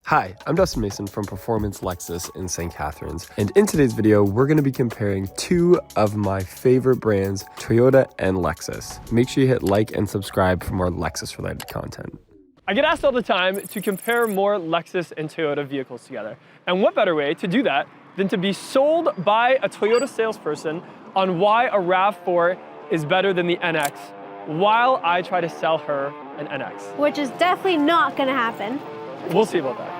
Hi, I'm Dustin Mason from Performance Lexus in St. Catharines, and in today's video, we're going to be comparing two of my favorite brands, Toyota and Lexus. Make sure you hit like and subscribe for more Lexus-related content. I get asked all the time to compare more Lexus and Toyota vehicles together. And what better way to do that than to be sold by a Toyota salesperson on why a RAV4 is better than the NX while I try to sell her an NX. Which is definitely not gonna happen. We'll see about that.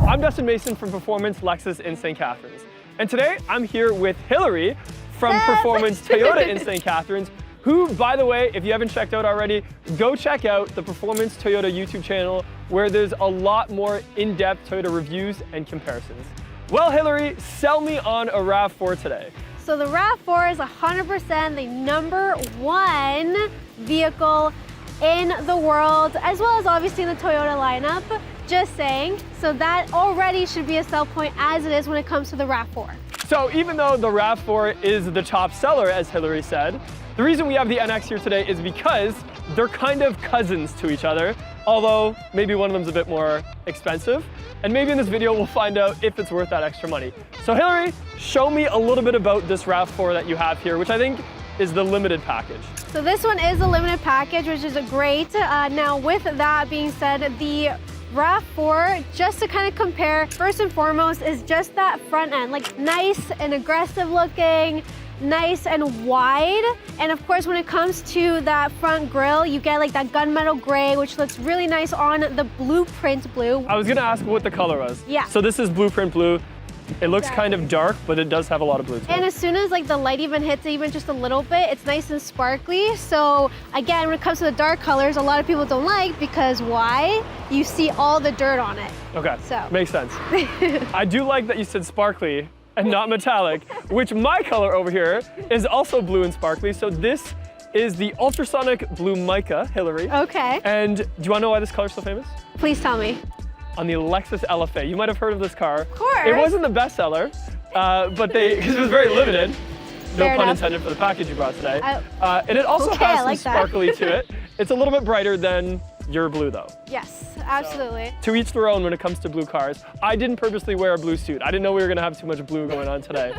I'm Dustin Mason from Performance Lexus in St. Catharines. And today I'm here with Hillary from Performance Toyota in St. Catharines, who, by the way, if you haven't checked out already, go check out the Performance Toyota YouTube channel where there's a lot more in-depth Toyota reviews and comparisons. Well, Hillary, sell me on a RAV4 today. So the RAV4 is 100% the #1 vehicle in the world, as well as obviously in the Toyota lineup. Just saying. So that already should be a sell point as it is when it comes to the RAV4. So even though the RAV4 is the top seller, as Hillary said, the reason we have the NX here today is because they're kind of cousins to each other, although maybe one of them's a bit more expensive. And maybe in this video, we'll find out if it's worth that extra money. So Hillary, show me a little bit about this RAV4 that you have here, which I think is the limited package. So this one is a limited package, which is great. Now with that being said, the RAV4, just to kind of compare, first and foremost is just that front end, like nice and aggressive looking, nice and wide. And of course, when it comes to that front grille, you get like that gunmetal gray, which looks really nice on the blueprint blue. I was gonna ask what the color was. Yeah. So this is blueprint blue. It looks kind of dark, but it does have a lot of blue to it. And as soon as like the light even hits it, even just a little bit, it's nice and sparkly. So again, when it comes to the dark colors, a lot of people don't like because why? You see all the dirt on it. Okay, so. Makes sense. I do like that you said sparkly and not metallic, which my color over here is also blue and sparkly. So this is the ultrasonic blue mica, Hillary. Okay. And do you wanna know why this color's so famous? Please tell me. On the Lexus LFA. You might have heard of this car. Of course. It wasn't the best seller, but because it was very limited. No Fair pun enough. intended for the package you brought today. And it also Okay, has I some like that. sparkly to it. It's a little bit brighter than your blue though. Yes, absolutely. To each their own when it comes to blue cars. I didn't purposely wear a blue suit. I didn't know we were gonna have too much blue going on today.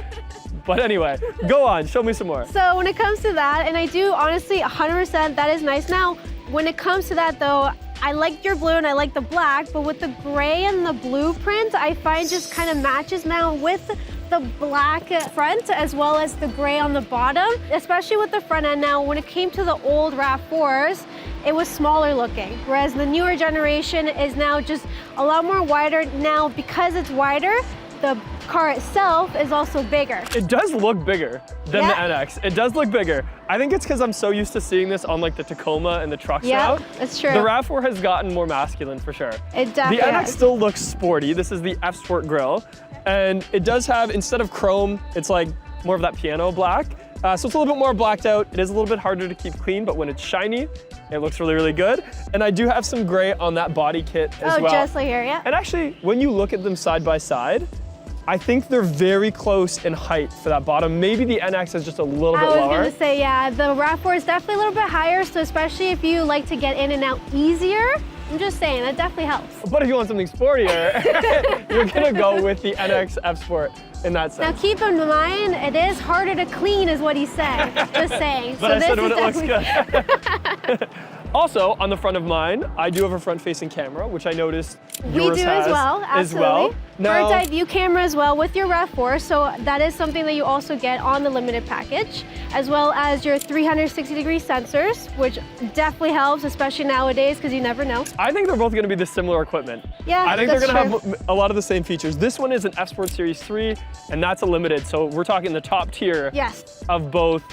But anyway, go on, show me some more. So when it comes to that, and I do honestly 100% that is nice. Now, when it comes to that though, I like your blue and I like the black, but with the gray and the blueprint, I find just kind of matches now with the black front as well as the gray on the bottom, especially with the front end. Now, when it came to the old RAV4s, it was smaller looking, whereas the newer generation is now just a lot more wider. Now, because it's wider, the car itself is also bigger. It does look bigger than the NX. It does look bigger. I think it's because I'm so used to seeing this on like the Tacoma and the trucks now. Yeah, that's true. The RAV4 has gotten more masculine for sure. It definitely The NX has. still looks sporty. This is the F-Sport grille. And it does have, instead of chrome, it's like more of that piano black. So it's a little bit more blacked out. It is a little bit harder to keep clean, but when it's shiny, it looks really, really good. And I do have some gray on that body kit as well. Oh, just like here, yeah. And actually, when you look at them side by side, I think they're very close in height for that bottom. Maybe the NX is just a little bit lower. I was gonna say, yeah, the RAV4 is definitely a little bit higher, so especially if you like to get in and out easier, I'm just saying, that definitely helps. But if you want something sportier, you're gonna go with the NX F-Sport in that sense. Now keep in mind, it is harder to clean is what he said, just saying. But so I this said is when it looks definitely... good. Also, on the front of mine, I do have a front-facing camera, which I noticed yours We do has as well, absolutely. Now, Bird's eye view camera as well with your RAV4, so that is something that you also get on the limited package, as well as your 360-degree sensors, which definitely helps, especially nowadays, because you never know. I think they're both gonna be the similar equipment. Yeah, I think they're that's gonna true. have a lot of the same features. This one is an F-Sport Series 3, and that's a limited, so we're talking the top tier Yes, of both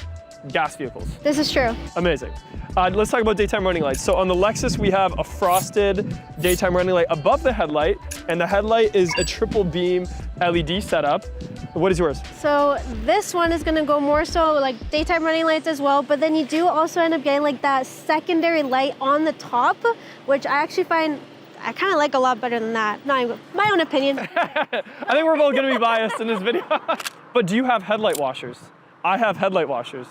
gas vehicles. this is true. Amazing. Let's talk about daytime running lights. So on the Lexus, we have a frosted daytime running light above the headlight, and the headlight is a triple beam LED setup. What is yours? So this one is gonna go more so like daytime running lights as well, but then you do also end up getting like that secondary light on the top, which I actually find I kind of like a lot better than that. Not even, my own opinion. I think we're both gonna be biased in this video. But do you have headlight washers? I have headlight washers.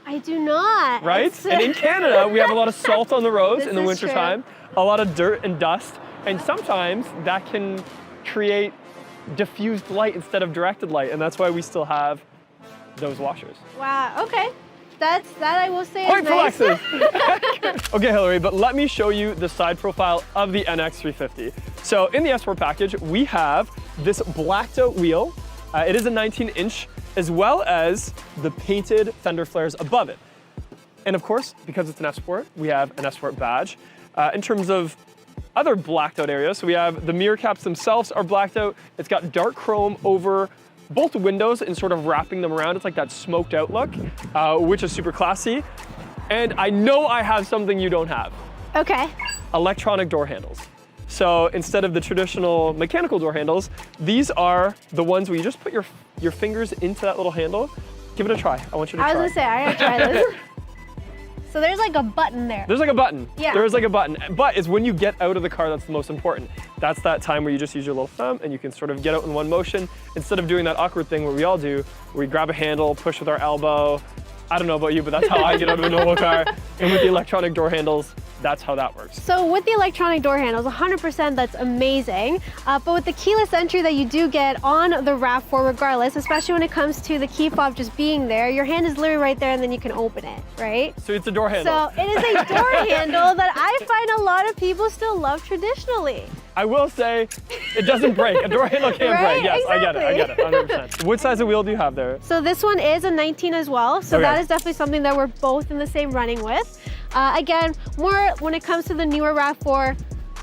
I do not. Right? And in Canada, we have a lot of salt on the roads in the This is wintertime, a lot of dirt and dust, and sometimes that can create diffused light instead of directed light, and that's why we still have those washers. Wow, okay. That I will say Point is for nice. Lexus. Okay, Hillary, but let me show you the side profile of the NX350. So in the S4 package, we have this blacked out wheel. It is a 19-inch, as well as the painted fender flares above it. And of course, because it's an S-Sport, we have an S-Sport badge. In terms of other blacked out areas, so we have the mirror caps themselves are blacked out. It's got dark chrome over both windows and sort of wrapping them around. It's like that smoked out look, which is super classy. And I know I have something you don't have. Okay. Electronic door handles. So instead of the traditional mechanical door handles, these are the ones where you just put your fingers into that little handle. Give it a try. I want you to try. I was gonna say, I gotta try this. So there's like a button there. There's like a button. Yeah. There's like a button. But it's when you get out of the car that's the most important. That's that time where you just use your little thumb and you can sort of get out in one motion instead of doing that awkward thing where we all do, where we grab a handle, push with our elbow. I don't know about you, but that's how I get out of a normal car. And with the electronic door handles, that's how that works. So with the electronic door handles, 100% that's amazing. But with the keyless entry that you do get on the RAV4 regardless, especially when it comes to the key fob just being there, your hand is literally right there and then you can open it, right? So it's a door handle. So it is a door handle that I find a lot of people still love traditionally. I will say, it doesn't break. A door handle can't Right? break. Yes, Exactly. I get it, 100%. What size of wheel do you have there? So this one is a 19 as well. So Okay. that is definitely something that we're both in the same running with. Again, more when it comes to the newer RAV4,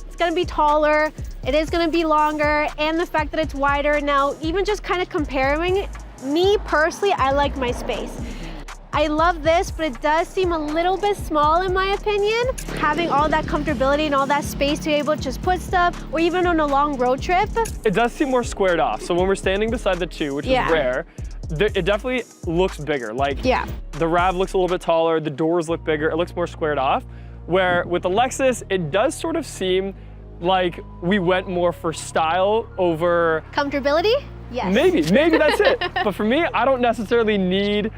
it's gonna be taller, it is gonna be longer, and the fact that it's wider. Now, even just kind of comparing, me personally, I like my space. I love this, but it does seem a little bit small in my opinion. Having all that comfortability and all that space to be able to just put stuff, or even on a long road trip. It does seem more squared off. So when we're standing beside the 2, which Yeah. is rare, it definitely looks bigger. Like Yeah. the RAV looks a little bit taller, the doors look bigger, it looks more squared off. Where with the Lexus, it does sort of seem like we went more for style over Comfortability? Yes. maybe that's it. But for me, I don't necessarily need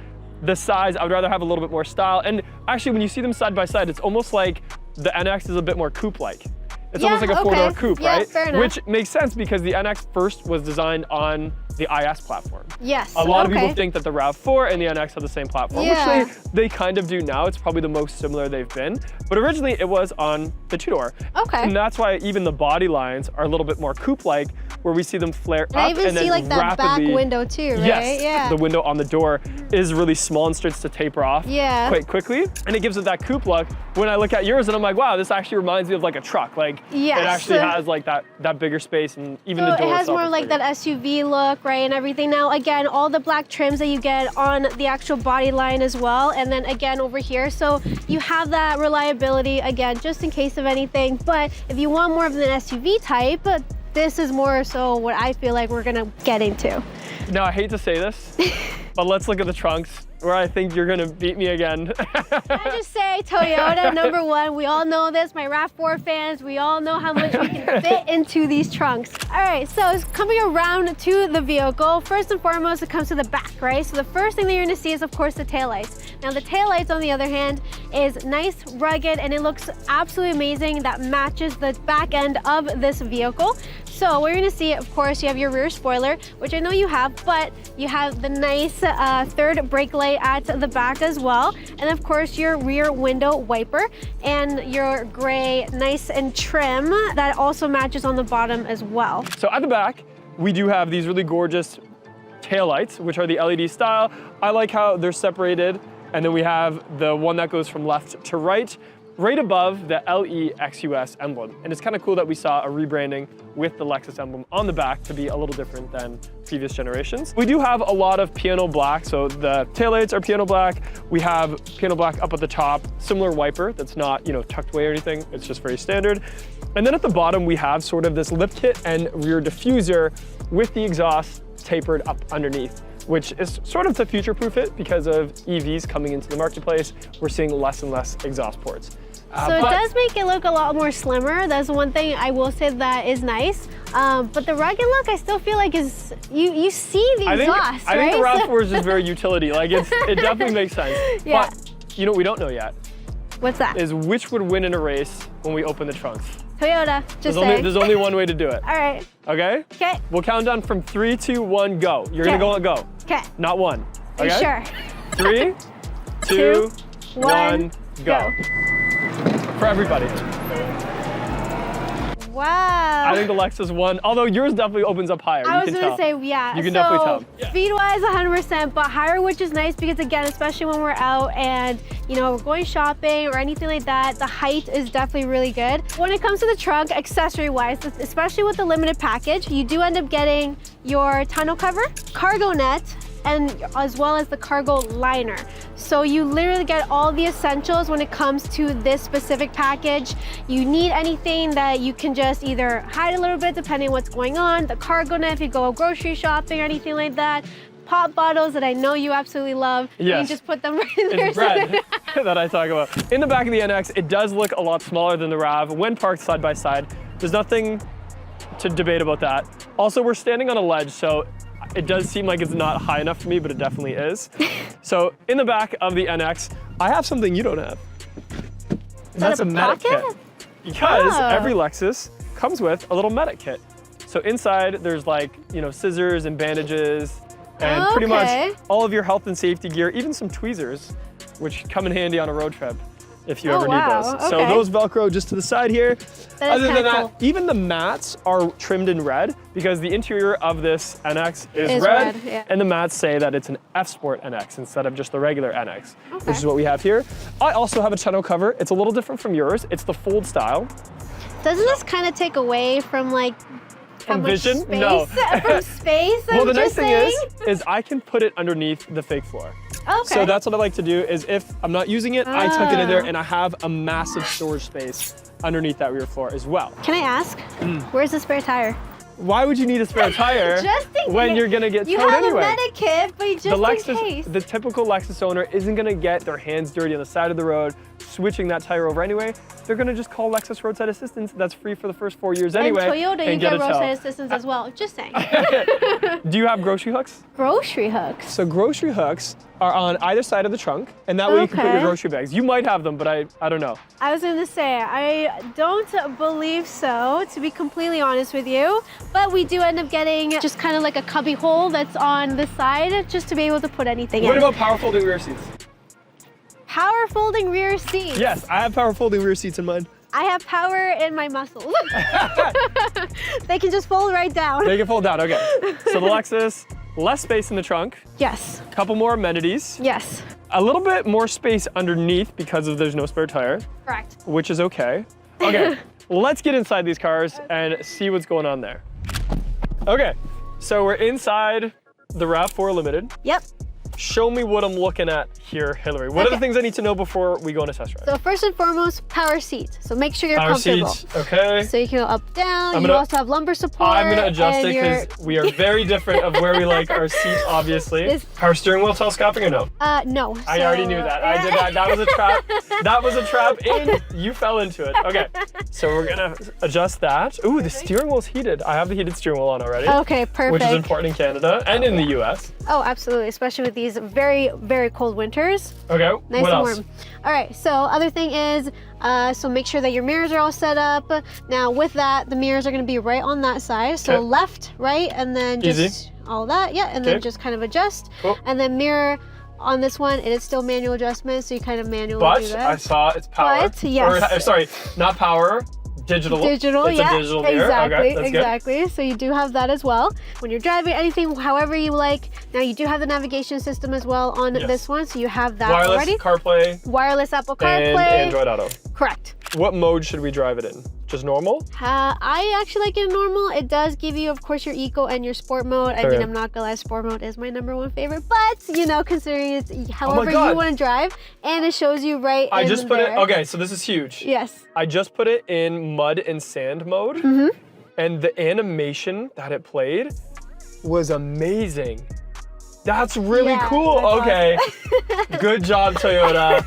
the size. I would rather have a little bit more style. And actually, when you see them side by side, it's almost like the NX is a bit more coupe-like. It's almost like a four-door coupe, Yeah, right? fair enough. Which makes sense because the NX first was designed on the IS platform. Yes. A lot of okay. people think that the RAV4 and the NX have the same platform, Yeah. which they kind of do now. It's probably the most similar they've been. But originally it was on the 2-door. Okay. And that's why even the body lines are a little bit more coupe-like, where we see them flare And I up even and then see like that rapidly, back window too, right? Yes, Yeah. the window on the door is really small and starts to taper off Yeah. quite quickly. And it gives it that coupe look. When I look at yours and I'm like, wow, this actually reminds me of like a truck. Like Yes. it actually has like that bigger space, and even So the door it has itself more is like bigger. that SUV look, right, and everything. Now, again, all the black trims that you get on the actual body line as well, and then again over here. So you have that reliability, again, just in case of anything. But if you want more of an SUV type, this is more so what I feel like we're gonna get into. Now, I hate to say this, but let's look at the trunks, where I think you're gonna beat me again. Can I just say, Toyota, number one, we all know this, my RAV4 fans, we all know how much we can fit into these trunks. All right, so coming around to the vehicle, first and foremost, it comes to the back, right? So the first thing that you're gonna see is, of course, the taillights. Now, the taillights, on the other hand, is nice, rugged, and it looks absolutely amazing. That matches the back end of this vehicle. So what you're gonna see, of course, you have your rear spoiler, which I know you have, but you have the nice third brake light at the back as well. And of course, your rear window wiper and your gray, nice and trim that also matches on the bottom as well. So at the back, we do have these really gorgeous taillights, which are the LED style. I like how they're separated. And then we have the one that goes from left to right above the LEXUS emblem. And it's kind of cool that we saw a rebranding with the Lexus emblem on the back to be a little different than previous generations. We do have a lot of piano black, so the taillights are piano black. We have piano black up at the top, similar wiper that's not, tucked away or anything. It's just very standard. And then at the bottom, we have sort of this lift kit and rear diffuser with the exhaust tapered up underneath, which is sort of to future-proof it because of EVs coming into the marketplace. We're seeing less and less exhaust ports. So it does make it look a lot more slimmer. That's one thing I will say that is nice. But the rugged look, I still feel like is, you see the exhaust, I think the RAV4 is just very utility. Like it definitely makes sense. Yeah. But you know what we don't know yet? What's that? Is which would win in a race when we open the trunks. Toyota, just saying. There's only one way to do it. All right. Okay? Okay. We'll count down from 3, 2, 1, go. You're gonna go on go. Okay. Not one. Are you sure? 3, 2, 1, go. For everybody. Wow. I think the Lexus won, although yours definitely opens up higher. I was gonna say, yeah. You can definitely tell. Yeah. Speed-wise, 100%, but higher, which is nice because again, especially when we're out and you know we're going shopping or anything like that, the height is definitely really good. When it comes to the trunk, accessory-wise, especially with the limited package, you do end up getting your tonneau cover, cargo net, and as well as the cargo liner. So you literally get all the essentials when it comes to this specific package. You need anything that you can just either hide a little bit depending on what's going on, the cargo net if you go grocery shopping or anything like that, pop bottles that I know you absolutely love. Yes. You just put them right there. It's bread that I talk about. In the back of the NX, it does look a lot smaller than the RAV when parked side by side. There's nothing to debate about that. Also, we're standing on a ledge, so it does seem like it's not high enough for me, but it definitely is. So in the back of the NX, I have something you don't have. And that's a medic kit. Because every Lexus comes with a little medic kit. So inside there's like, you know, scissors and bandages and pretty much all of your health and safety gear, even some tweezers, which come in handy on a road trip if you ever need those. So those Velcro just to the side here. Other than that, even the mats are trimmed in red because the interior of this NX is red, and the mats say that it's an F-Sport NX instead of just the regular NX, which is what we have here. I also have a tonneau cover. It's a little different from yours. It's the fold style. Doesn't this kind of take away from like from vision? Space? No. From space? Well, the nice thing is I can put it underneath the fake floor. Okay. So that's what I like to do is if I'm not using it, I tuck it in there and I have a massive storage space underneath that rear floor as well. Can I ask, where's the spare tire? Why would you need a spare tire when you're gonna get towed anyway? You have a medic kit, but just in case. The typical Lexus owner isn't gonna get their hands dirty on the side of the road, switching that tire over anyway. They're gonna just call Lexus Roadside Assistance. That's free for the first 4 years anyway. And Toyota, you get roadside assistance as well. Just saying. Do you have grocery hooks? Grocery hooks? So grocery hooks are on either side of the trunk, and that way you can put your grocery bags. You might have them, but I don't know. I was gonna say, I don't believe so, to be completely honest with you, but we do end up getting just kind of like a cubby hole that's on the side, just to be able to put anything in. What about power folding rear seats? Power folding rear seats? Yes, I have power folding rear seats in mine. I have power in my muscles. They can just fold right down. They can fold down, okay. So the Lexus, less space in the trunk. Yes. Couple more amenities. Yes. A little bit more space underneath because there's no spare tire. Correct. Which is okay. Okay, let's get inside these cars and see what's going on there. Okay, so we're inside the RAV4 Limited. Yep. Show me what I'm looking at here, Hillary. What are the things I need to know before we go on a test drive? So first and foremost, power seat. So make sure you're comfortable. Power seat, okay. So you can go up, down. You also have lumbar support. I'm gonna adjust it because we are very different of where we like our seats, obviously. Power steering wheel telescoping or no? No. I already knew that. I did that. That was a trap. That was a trap and you fell into it. Okay, so we're gonna adjust that. Ooh, the steering wheel's heated. I have the heated steering wheel on already. Okay, perfect. Which is important in Canada and in the US. Oh, absolutely, especially with these very, very cold winters. Okay, nice what and else? warm. All right, so other thing is, so make sure that your mirrors are all set up. Now with that, the mirrors are gonna be right on that side. So left, right, and then just all that, and then just kind of adjust. Cool. And then mirror on this one, it is still manual adjustment, so you kind of manually do that. But I saw it's power. But, yes. Or, sorry, not power. Digital. Digital, it's a digital mirror. Exactly, okay, that's exactly. So you do have that as well. When you're driving anything, however you like. Now you do have the navigation system as well on this one, so you have that already. Wireless CarPlay. Wireless Apple CarPlay. And Android Auto. Correct. What mode should we drive it in? Just normal? I actually like it in normal. It does give you, of course, your eco and your sport mode. I mean, I'm not gonna lie, sport mode is my #1 favorite, but you know, considering it's however you want to drive, and it shows you right in there. I just put it, okay, so this is huge. Yes. I just put it in mud and sand mode, and the animation that it played was amazing. That's really Yeah, cool. that's Okay. Good job, Toyota.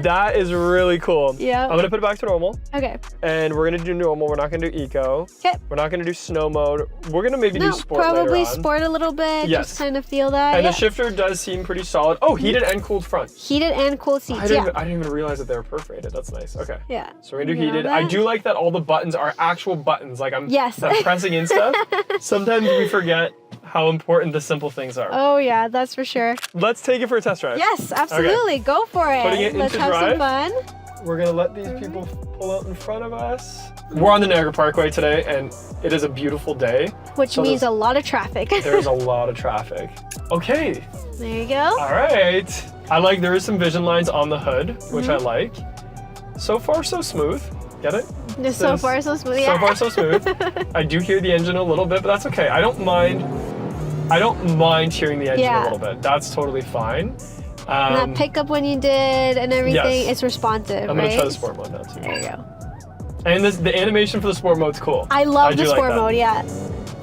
That is really cool. Yeah. I'm gonna put it back to normal. Okay. And we're gonna do normal. We're not gonna do eco. Okay. We're not gonna do snow mode. We're gonna maybe do sport probably later on. sport a little bit. Yes. Just kind of feel that. And yeah. the shifter does seem pretty solid. Oh, heated and cooled front. Heated and cooled seats. I didn't even realize that they were perforated. That's nice. Okay. Yeah. So we're gonna do You know heated. that? I do like that all the buttons are actual buttons. Like I'm Yes. pressing in stuff. Sometimes we forget how important the simple things are. Oh yeah, that's for sure. Let's take it for a test drive. Yes, absolutely. Go for it. Putting it Let's into have drive. some fun. We're gonna let these people pull out in front of us. We're on the Niagara Parkway today, and it is a beautiful day. Which So means a lot of traffic. There's a lot of traffic. Okay. There you go. All right. There is some vision lines on the hood, which I like. So far, so smooth. Get it? Just so far so smooth. So Yeah. far, so smooth. I do hear the engine a little bit, but that's okay. I don't mind hearing the engine a little bit. That's totally fine. And that pickup when you did and everything, Yes. it's responsive, I'm right? gonna try the sport mode now too. There you go. And the animation for the sport mode's cool. I love do the like sport that. mode, yeah.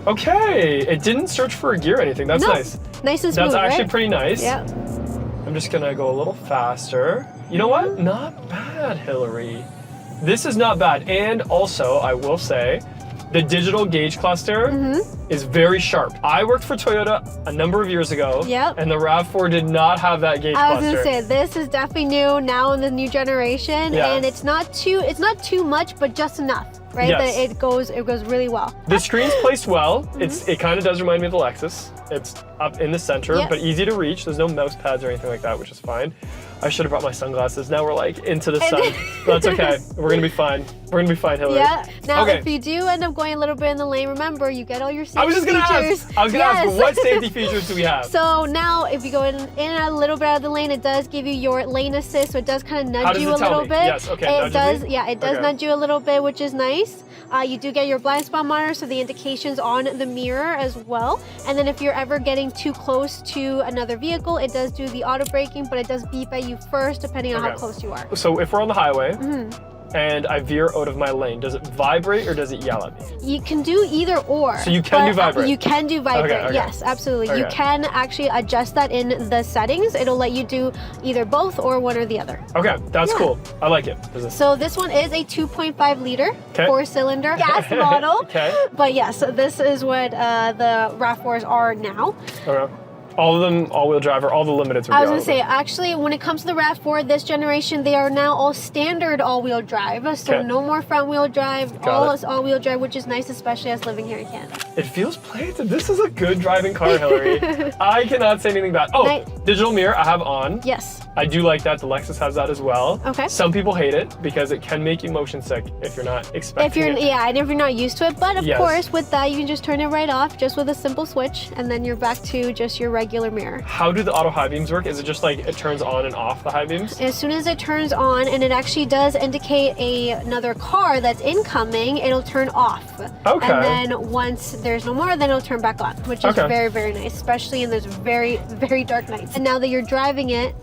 Okay, it didn't search for a gear or anything. That's No, nice. Nice and smooth, That's actually right? pretty nice. Yeah. I'm just gonna go a little faster. You know what? Not bad, Hillary. This is not bad. And also, I will say, the digital gauge cluster is very sharp. I worked for Toyota a number of years ago, Yep. and the RAV4 did not have that gauge I was cluster. gonna say this is definitely new now in the new generation, Yeah. and it's not too much, but just enough, right? Yes. That it goes really well. The screen's placed well. It kind of does remind me of the Lexus. It's up in the center, Yep. but easy to reach. There's no mouse pads or anything like that, which is fine. I should have brought my sunglasses. Now we're like into the sun. That's okay. We're gonna be fine. We're gonna be fine, Hillary. Yeah. Now, Okay. if you do end up going a little bit in the lane, remember you get all your safety I was just gonna features. ask. I was gonna ask, Yes. what safety features do we have? So now, if you go in and out a little bit out of the lane, it does give you your lane assist, so it does kind of How nudge does you it a tell little me? bit. Yes, okay, It nudges does, me? yeah, it does Okay. nudge you a little bit, which is nice. You do get your blind spot monitor, so the indications on the mirror as well. And then if you're ever getting too close to another vehicle, it does do the auto braking, but it does beep at you first, depending on how Okay. close you are. So if we're on the highway Mm-hmm. and I veer out of my lane, does it vibrate or does it yell at me? You can do either or. So you can do but, vibrate? You can do vibrate, Okay, okay. yes, absolutely. You Okay. can actually adjust that in the settings. It'll let you do either both or one or the other. Okay, that's Yeah. cool. I like it. So this one is a 2.5 liter, 'Kay. 4-cylinder gas model. Okay. But yes, this is what the RAV4s are now. Okay. All of them all-wheel drive, or all the limiteds would I be was gonna say, all-wheel? actually, when it comes to the RAV4, this generation, they are now all standard all-wheel drive. So Okay. no more front-wheel drive, Got all it. is all-wheel drive, which is nice, especially us living here in Canada. It feels planted. This is a good driving car, Hillary. I cannot say anything bad. Oh, digital mirror I have on. Yes. I do like that. The Lexus has that as well. Okay. Some people hate it because it can make you motion sick if you're not expecting If you're, it. yeah, and if you're not used to it, but of Yes. course, with that, you can just turn it right off, just with a simple switch, and then you're back to just your regular mirror. How do the auto high beams work? Is it just like it turns on and off the high beams? As soon as it turns on, and it actually does indicate another car that's incoming, it'll turn off. Okay. And then once there's no more, then it'll turn back on, which is Okay. very, very nice, especially in those very, very dark nights. And now that you're driving it,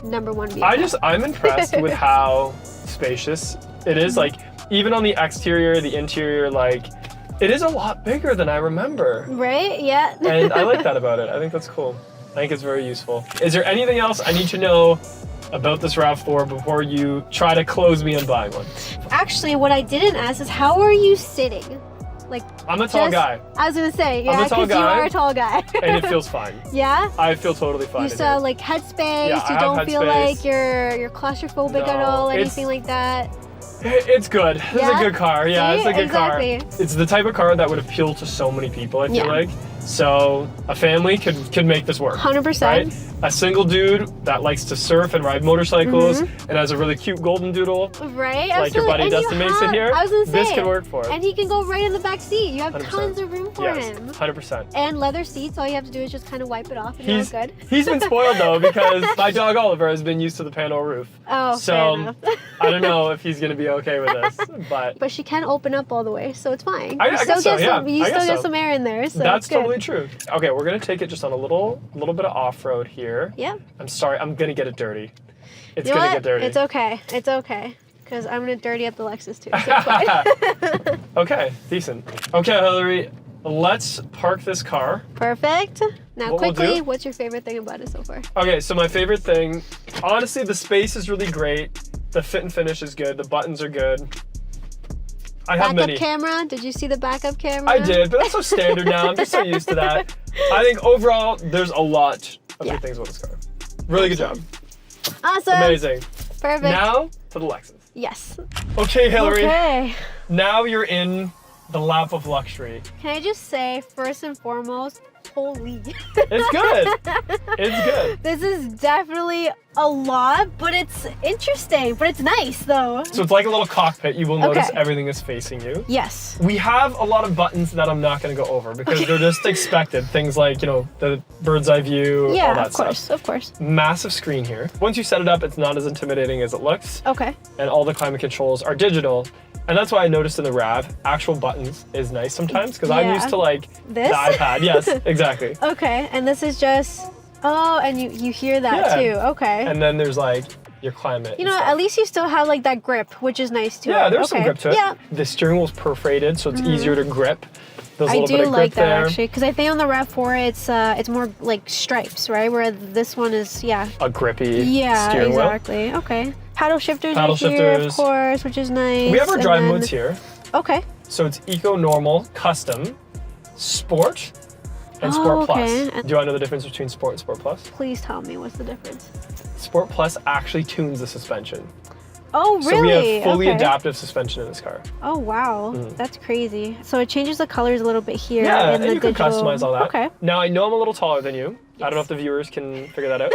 #1 vehicle. I'm impressed with how spacious it is. Like, even on the exterior, the interior, like, it is a lot bigger than I remember. Right? Yeah. And I like that about it. I think that's cool. I think it's very useful. Is there anything else I need to know about this RAV4 before you try to close me on buying one? Actually, what I didn't ask is, how are you sitting? Like, I'm a tall guy, I was gonna say, I'm yeah, a tall because you guy. are a tall guy. and it feels fine. Yeah? I feel totally fine. You in still here. have like headspace, Yeah, I you have don't feel headspace. like you're claustrophobic at No, all, it's- anything like that. It's good. It's Yeah? a good car. Yeah, See? it's a good Exactly. car. It's the type of car that would appeal to so many people, I feel Yeah. like. So a family could make this work. 100%. Right? A single dude that likes to surf and ride motorcycles Mm-hmm. and has a really cute golden doodle, Right? like your Absolutely. buddy And Dustin you Mason have- here, I was gonna say, this could work for it. And he can go right in the back seat. You have 100%. tons of room for Yes, him. 100%. And leather seats, all you have to do is just kind of wipe it off and you're good. He's been spoiled though because my dog Oliver has been used to the panel roof. Oh, fair So enough. I don't know if he's gonna be okay with this, but But she can open up all the way, so it's fine. I You guess still so, get yeah. some, you I still guess get so. some air in there, so that's it's good. totally true. Okay, we're gonna take it just on a little bit of off-road here. Yeah. I'm sorry, I'm gonna get it dirty. It's You know gonna what? get dirty. It's okay. It's okay. Because I'm going to dirty up the Lexus too, so it's fine. Okay, decent. Okay, Hillary, let's park this car. Perfect. Now, what quickly, we'll do, what's your favorite thing about it so far? okay, so my favorite thing, honestly, the space is really great. The fit and finish is good. The buttons are good. I have many. Backup camera? Did you see the backup camera? I did, but that's so standard now. I'm just so used to that. I think overall, there's a lot of good things about this car. Really good job. Awesome. Amazing. Perfect. Now to the Lexus. Yes. Okay, Hillary. Okay. Now you're in the lap of luxury. Can I just say, first and foremost, holy. It's good. It's good. This is definitely a lot, but it's interesting, but it's nice though. So it's like a little cockpit. You will notice Okay. everything is facing you. Yes. We have a lot of buttons that I'm not going to go over because they're just expected. Things like, you know, the bird's eye view, Yeah, all that of course, stuff. of course. Massive screen here. Once you set it up, it's not as intimidating as it looks. Okay. And all the climate controls are digital. And that's why I noticed in the RAV, actual buttons is nice sometimes because I'm Yeah. used to like This? the iPad. Yes, exactly. Okay, and this is just, oh, and you hear that Yeah. too, okay. And then there's like your climate. You and know, stuff. at least you still have like that grip, which is nice too. Yeah, there's some Okay. grip to it. Yeah, The steering wheel's perforated, so it's easier to grip. There's a I little do bit of grip like that there. actually, because I think on the RAV4 it's more like stripes, right? Where this one is, A grippy yeah, steering wheel. exactly. Okay. Paddle shifters Paddle right here, of shifters. course, which is nice. We have our and drive then- modes here. Okay. So it's Eco, Normal, Custom, Sport, and Sport Plus. okay. Do you want to know the difference between Sport and Sport Plus? Please tell me what's the difference. Sport Plus actually tunes the suspension. Oh, really? So we have fully Okay. adaptive suspension in this car. Oh, wow. That's crazy. So it changes the colors a little bit here. Yeah, in and the you can digital. customize all that. Okay. Now, I know I'm a little taller than you. I don't know if the viewers can figure that out.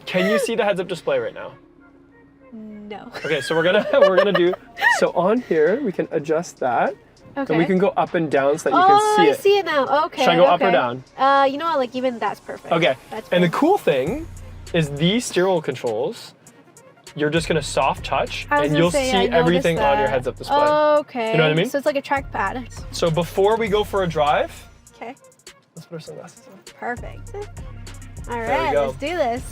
Can you see the heads-up display right now? No. Okay, so we're gonna do, so on here, we can adjust that. Okay. And we can go up and down so that you can see I it. see it now. Okay. Should I go up or okay. down? You know what? Like even that's perfect. Okay. That's And the perfect. cool thing is these steering wheel controls, you're just gonna soft touch I was and gonna you'll say, see I noticed everything on your that. heads-up display. Okay. You know what I mean? So it's like a trackpad. So before we go for a drive, Okay. let's put our sunglasses on. Perfect. All we right, go. let's do this.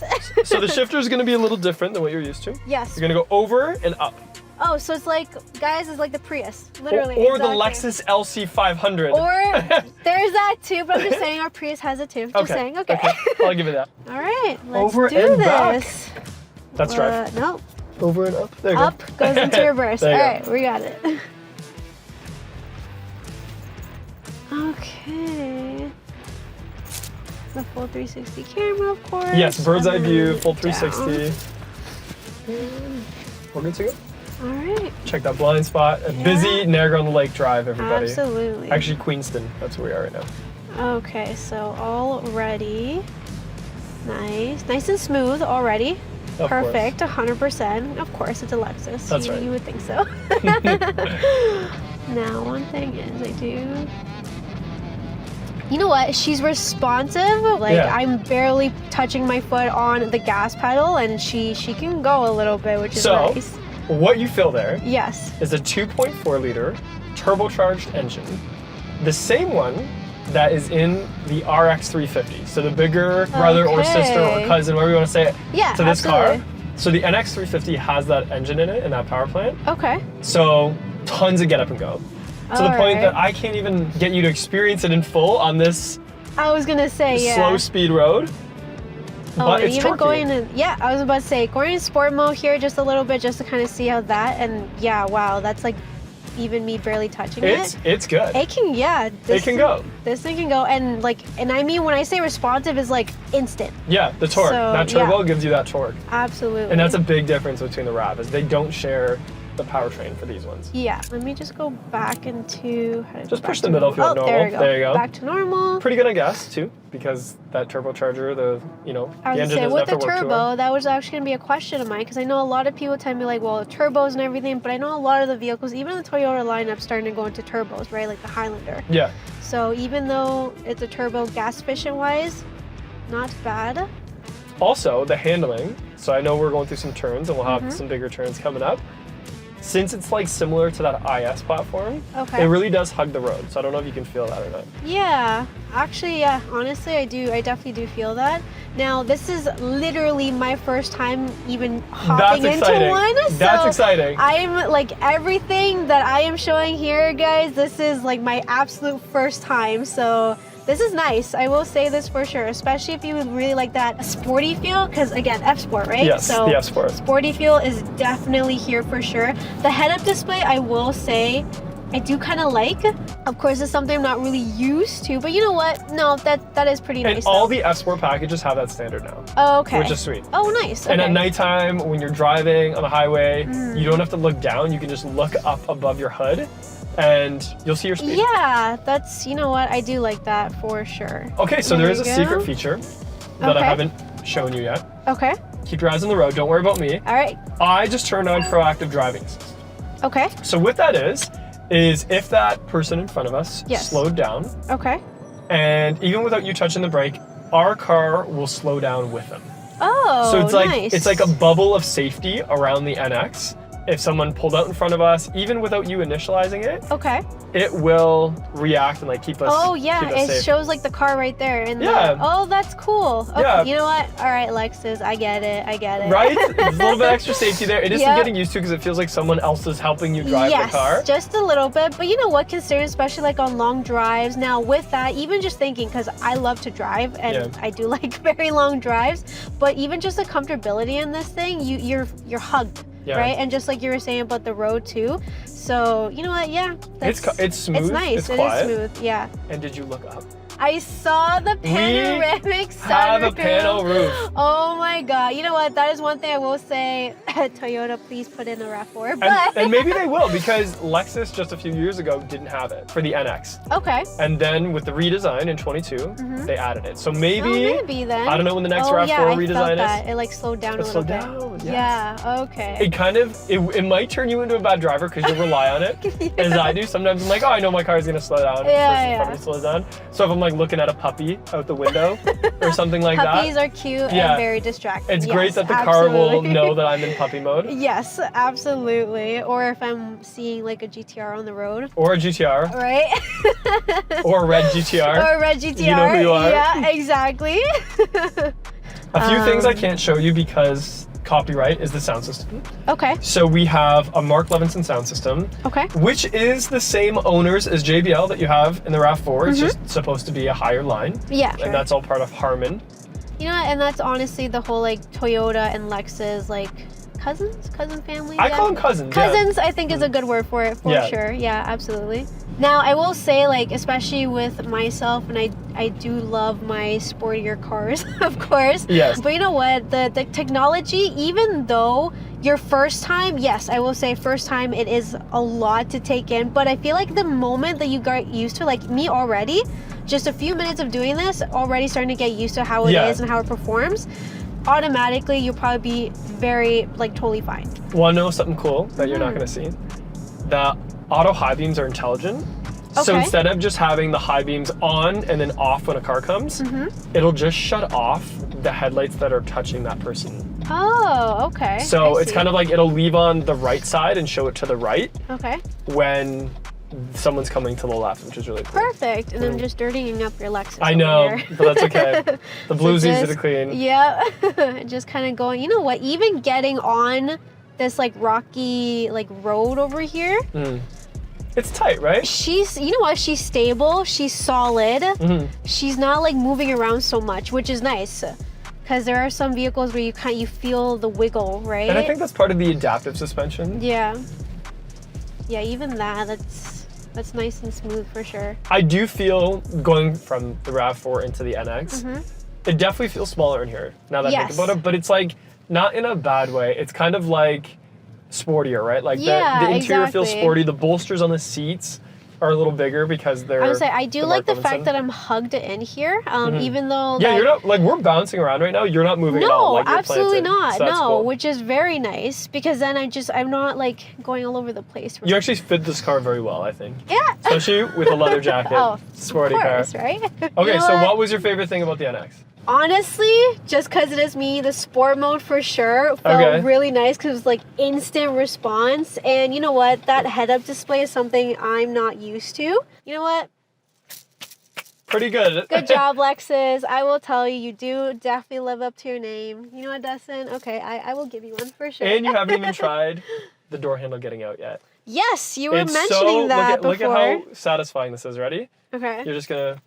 So the shifter is gonna be a little different than what you're used to. Yes. You're gonna go over and up. Oh, so it's like, guys, it's like the Prius, literally. Or the exactly. Lexus LC500. Or there's that too, but I'm just saying our Prius has it too. Just saying, okay. I'll give it that. All right, let's Over do and this. back. That's drive. No, Over and up. There you up go. goes into reverse. All There you right, we got it. Okay. The full 360 camera, of course. Yes, bird's eye and view, then full down. 360. We're good to go. All right. Check that blind spot. A busy Niagara-on-the-Lake drive, everybody. Absolutely. Actually, Queenston. That's where we are right now. Okay, so all ready. Nice and smooth already. Of course. Perfect, 100%. Of course, it's a Lexus. That's you, right. You would think so. Now, one thing is, I do. You know what? She's responsive. Like Yeah. I'm barely touching my foot on the gas pedal, and she can go a little bit, which is So, nice. what you feel there Yes. is a 2.4 liter turbocharged engine. The same one that is in the RX 350. So the bigger brother or sister or Okay. cousin, whatever you want to say it, Yeah. to this absolutely. car. So the NX 350 has that engine in it and that power plant. Okay. So tons of get up and go. To the point Alright. that I can't even get you to experience it in full on this I was gonna say yeah. slow speed road. But it's even torquey. going in, yeah, I was about to say going in sport mode here just a little bit just to kind of see how that, and yeah, wow, that's like even me barely touching it. It's good. It can, yeah. It can go. This thing can go, and like, and I mean when I say responsive is like instant. Yeah, the torque. So, that turbo yeah. gives you that torque. Absolutely. And that's a big difference between the RAV is they don't share the powertrain for these ones. Yeah. Let me just go back into. How to go Just back push to the middle if you want normal. normal. There we go. There you go. Back to normal. Pretty good, I guess, too, because that turbocharger, the I the was gonna engine say doesn't with have the to work too turbo, hard. that was actually gonna be a question of mine because I know a lot of people tell me like, well, turbos and everything, but I know a lot of the vehicles, even the Toyota lineup, starting to go into turbos, right? Like the Highlander. Yeah. So even though it's a turbo, gas efficient wise, not bad. Also, the handling. So I know we're going through some turns, and we'll Mm-hmm. have some bigger turns coming up. Since it's like similar to that IS platform, Okay. it really does hug the road. So I don't know if you can feel that or not. Yeah, actually, yeah. Honestly, I do. I definitely do feel that. Now, this is literally my first time even hopping That's into exciting. one. That's so exciting. I'm like everything that I am showing here, guys. This is like my absolute first time. So This is nice. I will say this for sure, especially if you would really like that sporty feel, because again, F-Sport, right? Yes, so the F-Sport. Sporty feel is definitely here for sure. The head-up display, I will say, I do kind of like. Of course, it's something I'm not really used to, but you know what? No, that is pretty nice. And all the F-Sport packages have that standard now. Oh, okay. Which is sweet. Oh, nice. Okay. And at nighttime, when you're driving on the highway, you don't have to look down. You can just look up above your hood, and you'll see your speed. Yeah, that's, you know what? I do like that for sure. Okay, so there is a secret feature that I Okay. haven't shown you yet. Okay. Keep your eyes on the road. Don't worry about me. All right. I just turned on proactive driving assist. Okay. So what that is if that person in front of us Yes. slowed down, Okay. and even without you touching the brake, our car will slow down with them. Oh, So nice. it's like a bubble of safety around the NX. If someone pulled out in front of us, even without you initializing it, Okay. it will react and like keep us. Oh yeah, keep us it safe. shows like the car right there. And Yeah. oh, that's cool. Okay. Yeah. You know what? All right, Lexus, I get it. I get it. Right? There's a little bit extra safety there. It is Yep. getting used to because it feels like someone else is helping you drive Yes, the car. just a little bit. But you know what? Considering, especially like on long drives. Now with that, even just thinking, because I love to drive and Yeah. I do like very long drives. But even just the comfortability in this thing, you're hugged. Yeah. Right, and just like you were saying about the road too. So you know what? Yeah, It's smooth. It's nice. It's It quiet. is smooth. Yeah. And did you look up? I saw the panoramic sunroof. Have a panel roof. Oh my god. You know what? That is one thing I will say. Toyota, please put in a RAV4. But And maybe they will because Lexus just a few years ago didn't have it for the NX. okay. And then with the redesign in 22, they added it. So maybe, Maybe then. I don't know when the next oh, RAV4 yeah, I redesign felt is. that. It like slowed down a It little slowed bit. down, yes. Yeah. Okay. It kind of, it might turn you into a bad driver because you'll rely on it, as I do. Sometimes I'm like, oh, I know my car is going to slow down. Yeah, Person in yeah. front of me slows down. So if I'm like looking at a puppy out the window or something like Puppies that, are cute Yeah. and very distracting. it's Yes, great that the car will absolutely. know that I'm in puppy mode. Yes, absolutely. Or if I'm seeing like a GTR on the road. Or a GTR. Right? Or a red GTR. Or a red GTR. You know who you are. Yeah, exactly. A few things I can't show you because copyright is the sound system. Okay. So we have a Mark Levinson sound system, Okay. which is the same owners as JBL that you have in the RAV4. It's just supposed to be a higher line. Yeah. Sure. And that's all part of Harman. You know, and that's honestly the whole like Toyota and Lexus like cousin family. I call them cousins. yeah. Cousins, I think is a good word for it, for Yeah. sure. Yeah, absolutely. Now, I will say, like, especially with myself, and I do love my sportier cars, of course. Yes. But you know what? The technology, even though your first time, yes, I will say first time, it is a lot to take in. But I feel like the moment that you got used to, like me already, just a few minutes of doing this, already starting to get used to how it is and how it performs, automatically you'll probably be very, like, totally fine. Want to know something cool that you're not going to see? The auto high beams are intelligent. So Okay. instead of just having the high beams on and then off when a car comes, it'll just shut off the headlights that are touching that person. Oh, okay. So I it's see. kind of like it'll leave on the right side and show it to the right Okay. when someone's coming to the left, which is really cool. Perfect. And I'm just dirtying up your Lexus. I over know, here. but that's okay. The blue's easy to Just- clean. Yeah. Just kind of going, you know what? Even getting on this like rocky like road over here, It's tight, right? she's, you know what? She's stable. She's solid. She's not like moving around so much, which is nice. Because there are some vehicles where you feel the wiggle, right? And I think that's part of the adaptive suspension. Yeah. Yeah, even that's nice and smooth for sure. I do feel going from the RAV4 into the NX, it definitely feels smaller in here now that I think Yes. about it, but it's like not in a bad way. It's kind of like sportier, right? Like Yeah, the interior feels exactly. sporty. The bolsters on the seats are a little bigger because they're. I would say I do the like the Mark fact Levinson. that I'm hugged in here, even though Yeah, like, you're not like we're bouncing around right now. You're not moving at all. no, Like, you're absolutely planted. not. So that's No, cool. which is very nice because then I'm not like going all over the place. You actually fit this car very well, I think. Yeah. Especially with a leather jacket, Oh, sporty of course, car. right? Okay, You know so what was your favorite thing about the NX? Honestly, just because it is me, the sport mode for sure felt Okay. really nice because it was like instant response. And you know what? That head-up display is something I'm not used to. You know what? Pretty good. Good job, Lexus. I will tell you, you do definitely live up to your name. You know what, Dustin? Okay, I will give you one for sure. And you haven't even tried the door handle getting out yet. Yes, you were It's mentioning that look before. at how satisfying this is. Ready? Okay. You're just gonna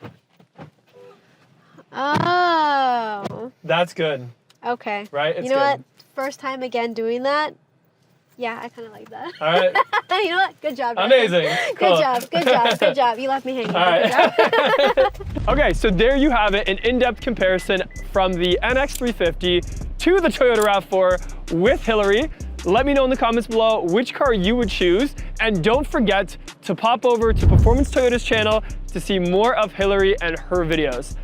Oh. That's good. Okay. Right? It's you know good. what? First time again doing that. Yeah, I kind of like that. All right. You know what? Good job. Amazing. Cool. Good job. Good job. Good job. You left me hanging. All right. Good job. Okay, so there you have it, an in-depth comparison from the NX350 to the Toyota RAV4 with Hillary. Let me know in the comments below which car you would choose, and don't forget to pop over to Performance Toyota's channel to see more of Hillary and her videos.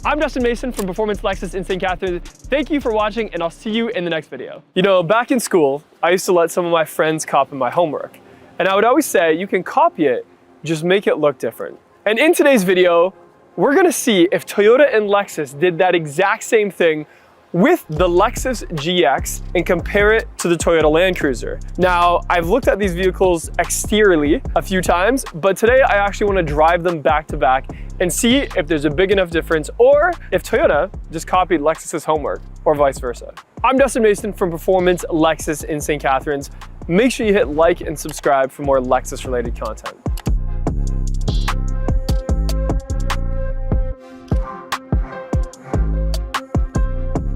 I'm Dustin Mason from Performance Lexus in St. Catharines. Thank you for watching, and I'll see you in the next video. You know, back in school, I used to let some of my friends copy my homework, and I would always say, you can copy it, just make it look different. And in today's video, we're gonna see if Toyota and Lexus did that exact same thing with the Lexus GX and compare it to the Toyota Land Cruiser. Now, I've looked at these vehicles exteriorly a few times, but today I actually want to drive them back to back and see if there's a big enough difference or if Toyota just copied Lexus's homework or vice versa. I'm Dustin Mason from Performance Lexus in St. Catharines. Make sure you hit like and subscribe for more Lexus related content.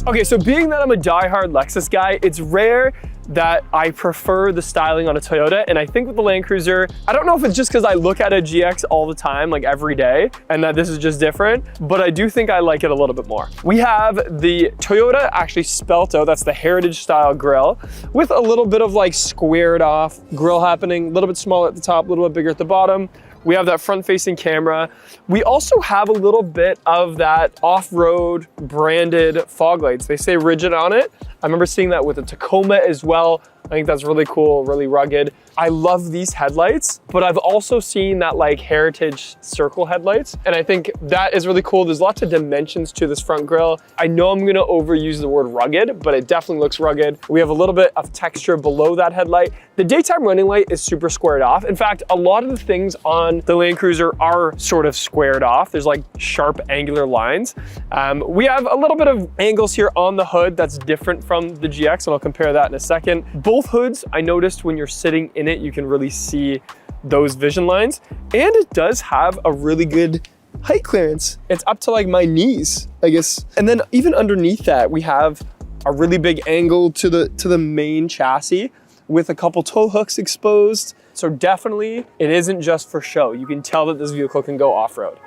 Okay, so being that I'm a diehard Lexus guy, it's rare that I prefer the styling on a Toyota, and I think with the Land Cruiser, I don't know if it's just because I look at a GX all the time, like every day, and that this is just different, but I do think I like it a little bit more. We have the Toyota actually spelt out, that's the Heritage style grille, with a little bit of like squared off grille happening, a little bit smaller at the top, a little bit bigger at the bottom. We have that front-facing camera. We also have a little bit of that off-road branded fog lights. They say rigid on it. I remember seeing that with the Tacoma as well. I think that's really cool, really rugged. I love these headlights, but I've also seen that like Heritage circle headlights, and I think that is really cool. There's lots of dimensions to this front grille. I know I'm gonna overuse the word rugged, but it definitely looks rugged. We have a little bit of texture below that headlight. The daytime running light is super squared off. In fact, a lot of the things on the Land Cruiser are sort of squared off. There's like sharp angular lines. We have a little bit of angles here on the hood that's different from the GX, and I'll compare that in a second. Both hoods, I noticed when you're sitting in it, you can really see those vision lines, and it does have a really good height clearance. It's up to like my knees, I guess. And then even underneath that, we have a really big angle to the main chassis with a couple tow hooks exposed. So definitely it isn't just for show. You can tell that this vehicle can go off-road.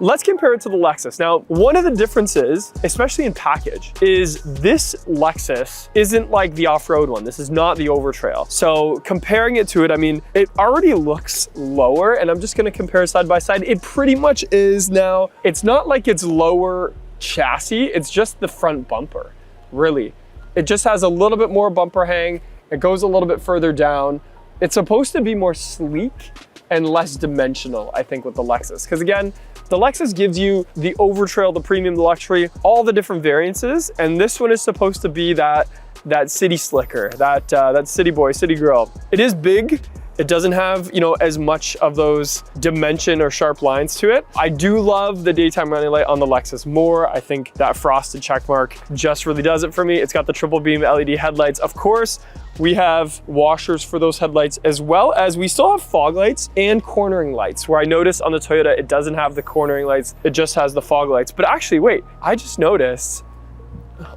Let's compare it to the Lexus. Now, one of the differences, especially in package, is this Lexus isn't like the off-road one. This is not the Overtrail. So comparing it to it, I mean, it already looks lower, and I'm just gonna compare side by side. It pretty much is now. It's not like it's lower chassis, it's just the front bumper, really. It just has a little bit more bumper hang. It goes a little bit further down. It's supposed to be more sleek and less dimensional, I think, with the Lexus. Because again, the Lexus gives you the Overtrail, the premium, the luxury, all the different variances, and this one is supposed to be that city slicker, that city boy, city girl. It is big. It doesn't have, you know, as much of those dimension or sharp lines to it. I do love the daytime running light on the Lexus more. I think that frosted check mark just really does it for me. It's got the triple beam LED headlights. Of course, we have washers for those headlights, as well as we still have fog lights and cornering lights, where I noticed on the Toyota, it doesn't have the cornering lights. It just has the fog lights. But actually, wait, I just noticed,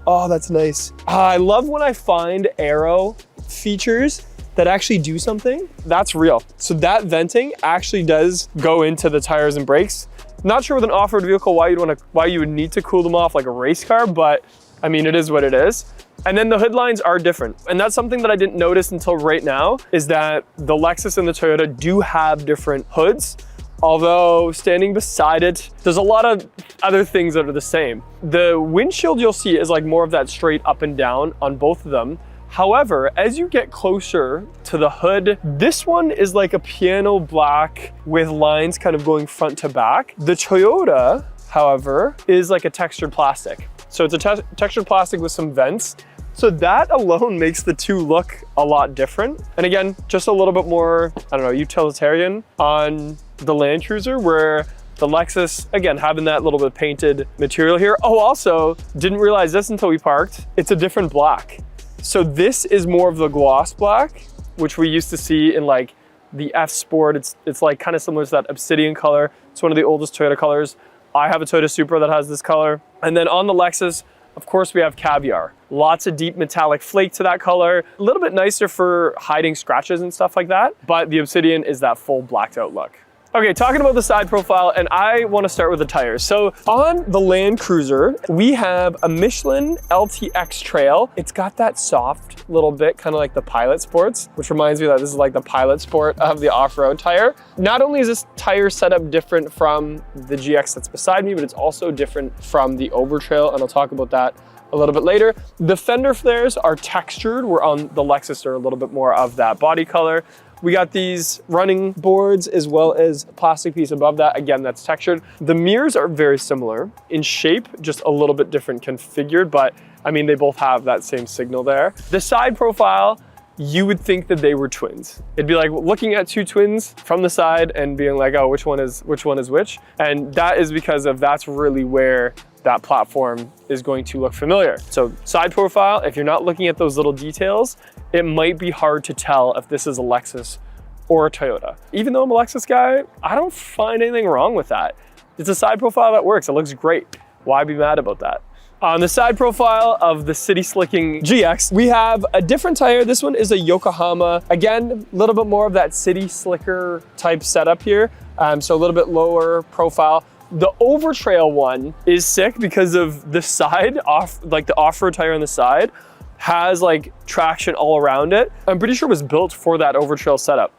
oh, that's nice. I love when I find aero features that actually do something. That's real. So that venting actually does go into the tires and brakes. Not sure with an off-road vehicle why you would need to cool them off like a race car, but I mean, it is what it is. And then the hood lines are different. And that's something that I didn't notice until right now, is that the Lexus and the Toyota do have different hoods. Although standing beside it, there's a lot of other things that are the same. The windshield you'll see is like more of that straight up and down on both of them. However, as you get closer to the hood, this one is like a piano black with lines kind of going front to back. The Toyota, however, is like a textured plastic. So it's a textured plastic with some vents. So that alone makes the two look a lot different. And again, just a little bit more, I don't know, utilitarian on the Land Cruiser, where the Lexus, again, having that little bit of painted material here. Oh, also, didn't realize this until we parked. It's a different black. So this is more of the gloss black, which we used to see in like the F Sport. It's like kind of similar to that obsidian color. It's one of the oldest Toyota colors. I have a Toyota Supra that has this color. And then on the Lexus, of course, we have Caviar. Lots of deep metallic flake to that color. A little bit nicer for hiding scratches and stuff like that. But the Obsidian is that full blacked out look. Okay, talking about the side profile, and I want to start with the tires. So on the Land Cruiser, we have a Michelin LTX Trail. It's got that soft little bit, kind of like the Pilot Sports, which reminds me that this is like the Pilot Sport of the off-road tire. Not only is this tire setup different from the GX that's beside me, but it's also different from the Overtrail, and I'll talk about that a little bit later. The fender flares are textured, where on the Lexus are a little bit more of that body color. We got these running boards as well as a plastic piece above that. Again, that's textured. The mirrors are very similar in shape, just a little bit different configured, but I mean, they both have that same signal there. The side profile, you would think that they were twins. It'd be like looking at two twins from the side and being like, oh, which one is which? And that is because of that's really where that platform is going to look familiar. So side profile, if you're not looking at those little details, it might be hard to tell if this is a Lexus or a Toyota. Even though I'm a Lexus guy, I don't find anything wrong with that. It's a side profile that works. It looks great. Why be mad about that? On the side profile of the City Slicking GX, we have a different tire. This one is a Yokohama. Again, a little bit more of that City Slicker type setup here. So a little bit lower profile. The Overtrail one is sick because of the side off, like the off-road tire on the side has like traction all around it. I'm pretty sure it was built for that Overtrail setup.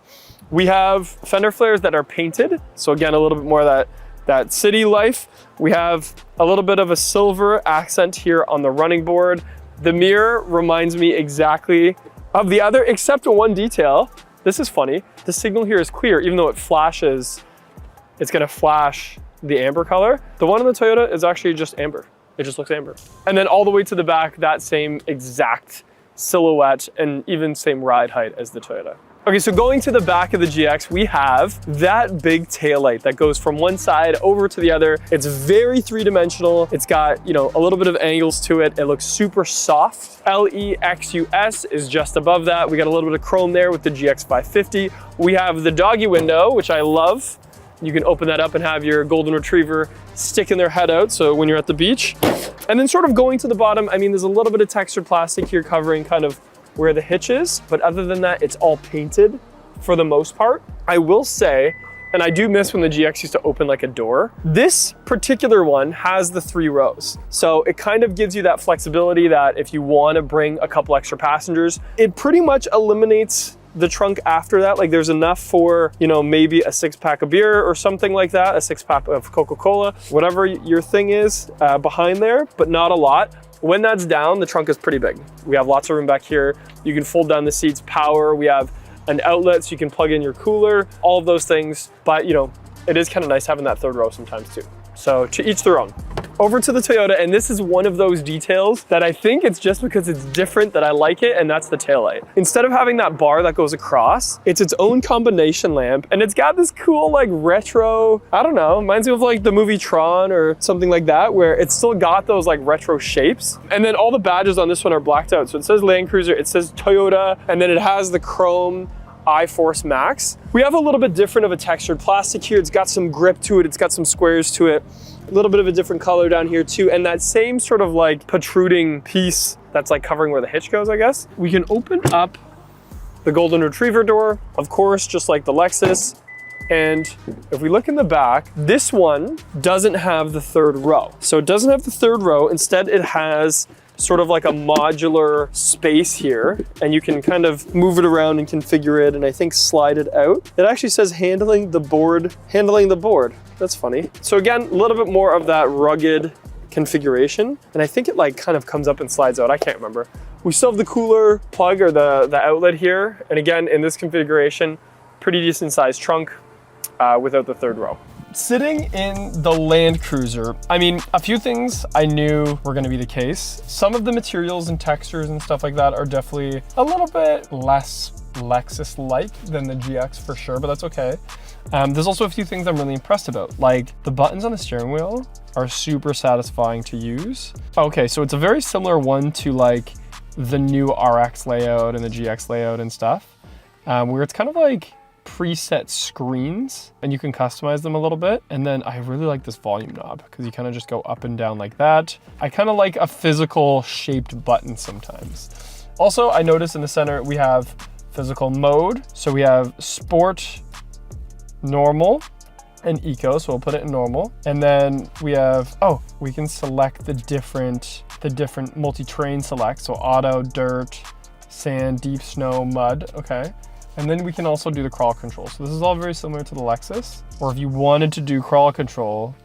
We have fender flares that are painted. So again, a little bit more of that city life. We have a little bit of a silver accent here on the running board. The mirror reminds me exactly of the other, except one detail. This is funny. The signal here is clear, even though it flashes, it's gonna flash the amber color. The one on the Toyota is actually just amber. It just looks amber. And then all the way to the back, that same exact silhouette and even same ride height as the Toyota. Okay, so going to the back of the GX, we have that big taillight that goes from one side over to the other. It's very three-dimensional. It's got, you know, a little bit of angles to it. It looks super soft. LEXUS is just above that. We got a little bit of chrome there with the GX 550. We have the doggy window, which I love. You can open that up and have your golden retriever sticking their head out, so when you're at the beach. And then sort of going to the bottom, I mean, there's a little bit of textured plastic here covering kind of where the hitch is, but other than that, it's all painted for the most part. I will say, and I do miss when the GX used to open like a door, this particular one has the 3 rows. So it kind of gives you that flexibility that if you want to bring a couple extra passengers, it pretty much eliminates the trunk after that. Like there's enough for, you know, maybe a 6-pack of beer or something like that, a 6-pack of Coca-Cola, whatever your thing is behind there, but not a lot. When that's down, the trunk is pretty big. We have lots of room back here. You can fold down the seats, power. We have an outlet so you can plug in your cooler, all of those things. But you know, it is kind of nice having that 3rd row sometimes too. So to each their own. Over to the Toyota, and this is one of those details that I think it's just because it's different that I like it, and that's the taillight. Instead of having that bar that goes across, it's its own combination lamp, and it's got this cool like retro, I don't know, reminds me of like the movie Tron or something like that, where it's still got those like retro shapes. And then all the badges on this one are blacked out. So it says Land Cruiser, it says Toyota, and then it has the chrome iForce Max. We have a little bit different of a textured plastic here. It's got some grip to it. It's got some squares to it. A little bit of a different color down here too. And that same sort of like protruding piece that's like covering where the hitch goes, I guess. We can open up the golden retriever door, of course, just like the Lexus. And if we look in the back, this one doesn't have the 3rd row. So it doesn't have the 3rd row. Instead, it has sort of like a modular space here, and you can kind of move it around and configure it, and I think slide it out. It actually says handling the board. That's funny. So again, a little bit more of that rugged configuration, and I think it like kind of comes up and slides out. I can't remember. We still have the cooler plug or the outlet here, and again, in this configuration, pretty decent sized trunk without the 3rd row. Sitting in the Land Cruiser, I mean, a few things I knew were gonna be the case. Some of the materials and textures and stuff like that are definitely a little bit less Lexus-like than the GX for sure, but that's okay. There's also a few things I'm really impressed about. Like the buttons on the steering wheel are super satisfying to use. Okay, so it's a very similar one to like the new RX layout and the GX layout and stuff, where it's kind of like preset screens and you can customize them a little bit. And then I really like this volume knob because you kind of just go up and down like that. I kind of like a physical shaped button sometimes. Also, I noticed in the center, we have physical mode. So we have sport, normal, and eco, so we'll put it in normal. And then we have, oh, we can select the different multi-terrain select. So auto, dirt, sand, deep snow, mud, okay. And then we can also do the crawl control. So this is all very similar to the Lexus. Or if you wanted to do crawl control,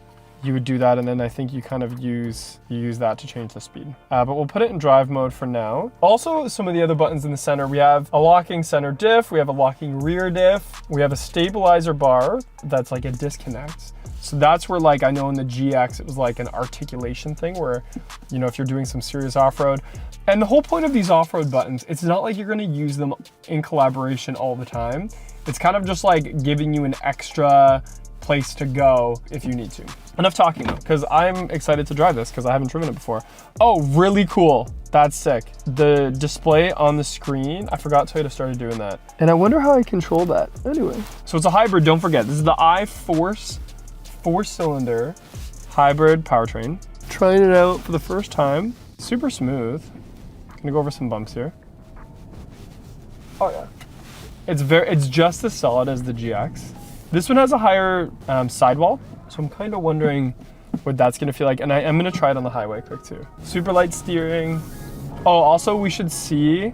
you would do that, and then I think you kind of use that to change the speed. But we'll put it in drive mode for now. Also, some of the other buttons in the center, we have a locking center diff, we have a locking rear diff, we have a stabilizer bar that's like a disconnect. So that's where, like, I know in the GX, it was like an articulation thing where, you know, if you're doing some serious off-road. And the whole point of these off-road buttons, it's not like you're gonna use them in collaboration all the time. It's kind of just like giving you an extra place to go if you need to. Enough talking though, because I'm excited to drive this because I haven't driven it before. Oh, really cool. That's sick. The display on the screen, I forgot Toyota started doing that. And I wonder how I control that. Anyway, so it's a hybrid, don't forget. This is the iForce 4-cylinder hybrid powertrain. Trying it out for the first time. Super smooth. Gonna go over some bumps here. Oh yeah. It's just as solid as the GX. This one has a higher sidewall, so I'm kind of wondering what that's gonna feel like. And I am gonna try it on the highway quick too. Super light steering. Oh, also we should see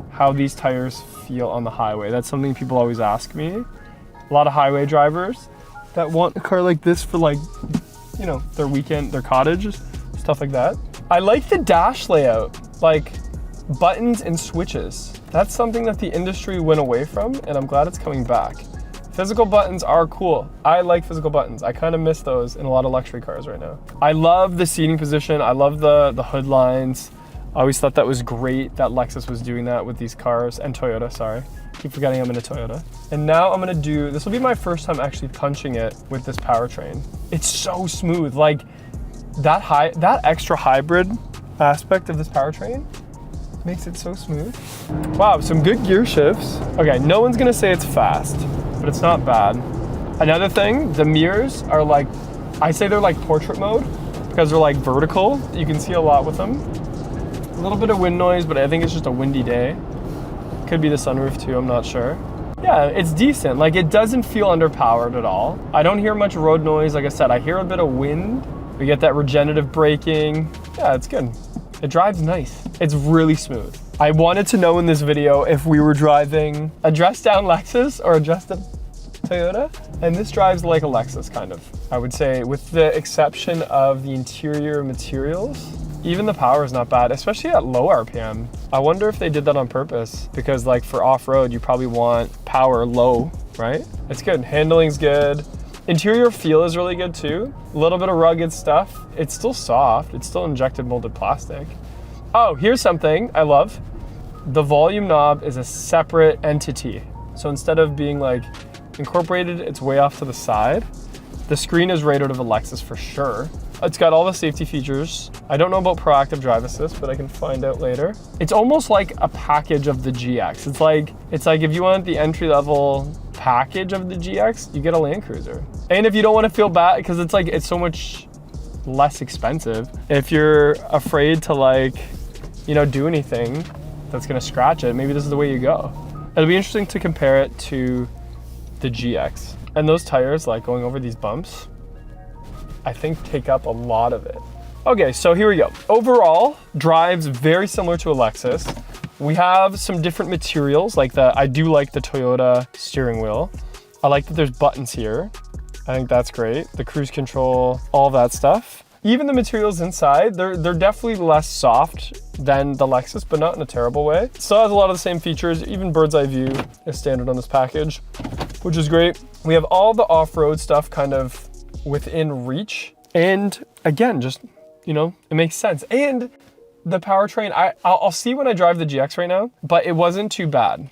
how these tires feel on the highway. That's something people always ask me. A lot of highway drivers that want a car like this for, like, you know, their weekend, their cottage, stuff like that. I like the dash layout, like buttons and switches. That's something that the industry went away from, and I'm glad it's coming back. Physical buttons are cool. I like physical buttons. I kind of miss those in a lot of luxury cars right now. I love the seating position. I love the hood lines. I always thought that was great that Lexus was doing that with these cars, and Toyota, sorry. Keep forgetting I'm in a Toyota. And now I'm gonna do, this will be my first time actually punching it with this powertrain. It's so smooth. Like that extra hybrid aspect of this powertrain makes it so smooth. Wow, some good gear shifts. Okay, no one's gonna say it's fast, but it's not bad. Another thing, the mirrors are like, I say they're like portrait mode because they're like vertical. You can see a lot with them. A little bit of wind noise, but I think it's just a windy day. Could be the sunroof too, I'm not sure. Yeah, it's decent. Like, it doesn't feel underpowered at all. I don't hear much road noise. Like I said, I hear a bit of wind. We get that regenerative braking. Yeah, it's good. It drives nice. It's really smooth. I wanted to know in this video if we were driving a dressed down Lexus or a dressed up Toyota, and this drives like a Lexus kind of. I would say, with the exception of the interior materials, even the power is not bad, especially at low RPM. I wonder if they did that on purpose because, like, for off-road, you probably want power low, right? It's good. Handling's good. Interior feel is really good too. A little bit of rugged stuff. It's still soft. It's still injected molded plastic. Oh, here's something I love. The volume knob is a separate entity. So instead of being like incorporated, it's way off to the side. The screen is right out of a Lexus for sure. It's got all the safety features. I don't know about proactive drive assist, but I can find out later. It's almost like a package of the GX. It's like if you want the entry level package of the GX, you get a Land Cruiser. And if you don't want to feel bad, because it's like, it's so much less expensive. If you're afraid to, like, you know, do anything that's gonna scratch it, maybe this is the way you go. It'll be interesting to compare it to the GX. And those tires, like going over these bumps, I think take up a lot of it. Okay, so here we go. Overall, drives very similar to a Lexus. We have some different materials, like I do like the Toyota steering wheel. I like that there's buttons here. I think that's great. The cruise control, all that stuff. Even the materials inside, they're definitely less soft than the Lexus, but not in a terrible way. Still has a lot of the same features. Even bird's eye view is standard on this package, which is great. We have all the off-road stuff kind of within reach. And again, just, you know, it makes sense. And the powertrain, I'll see when I drive the GX right now, but it wasn't too bad.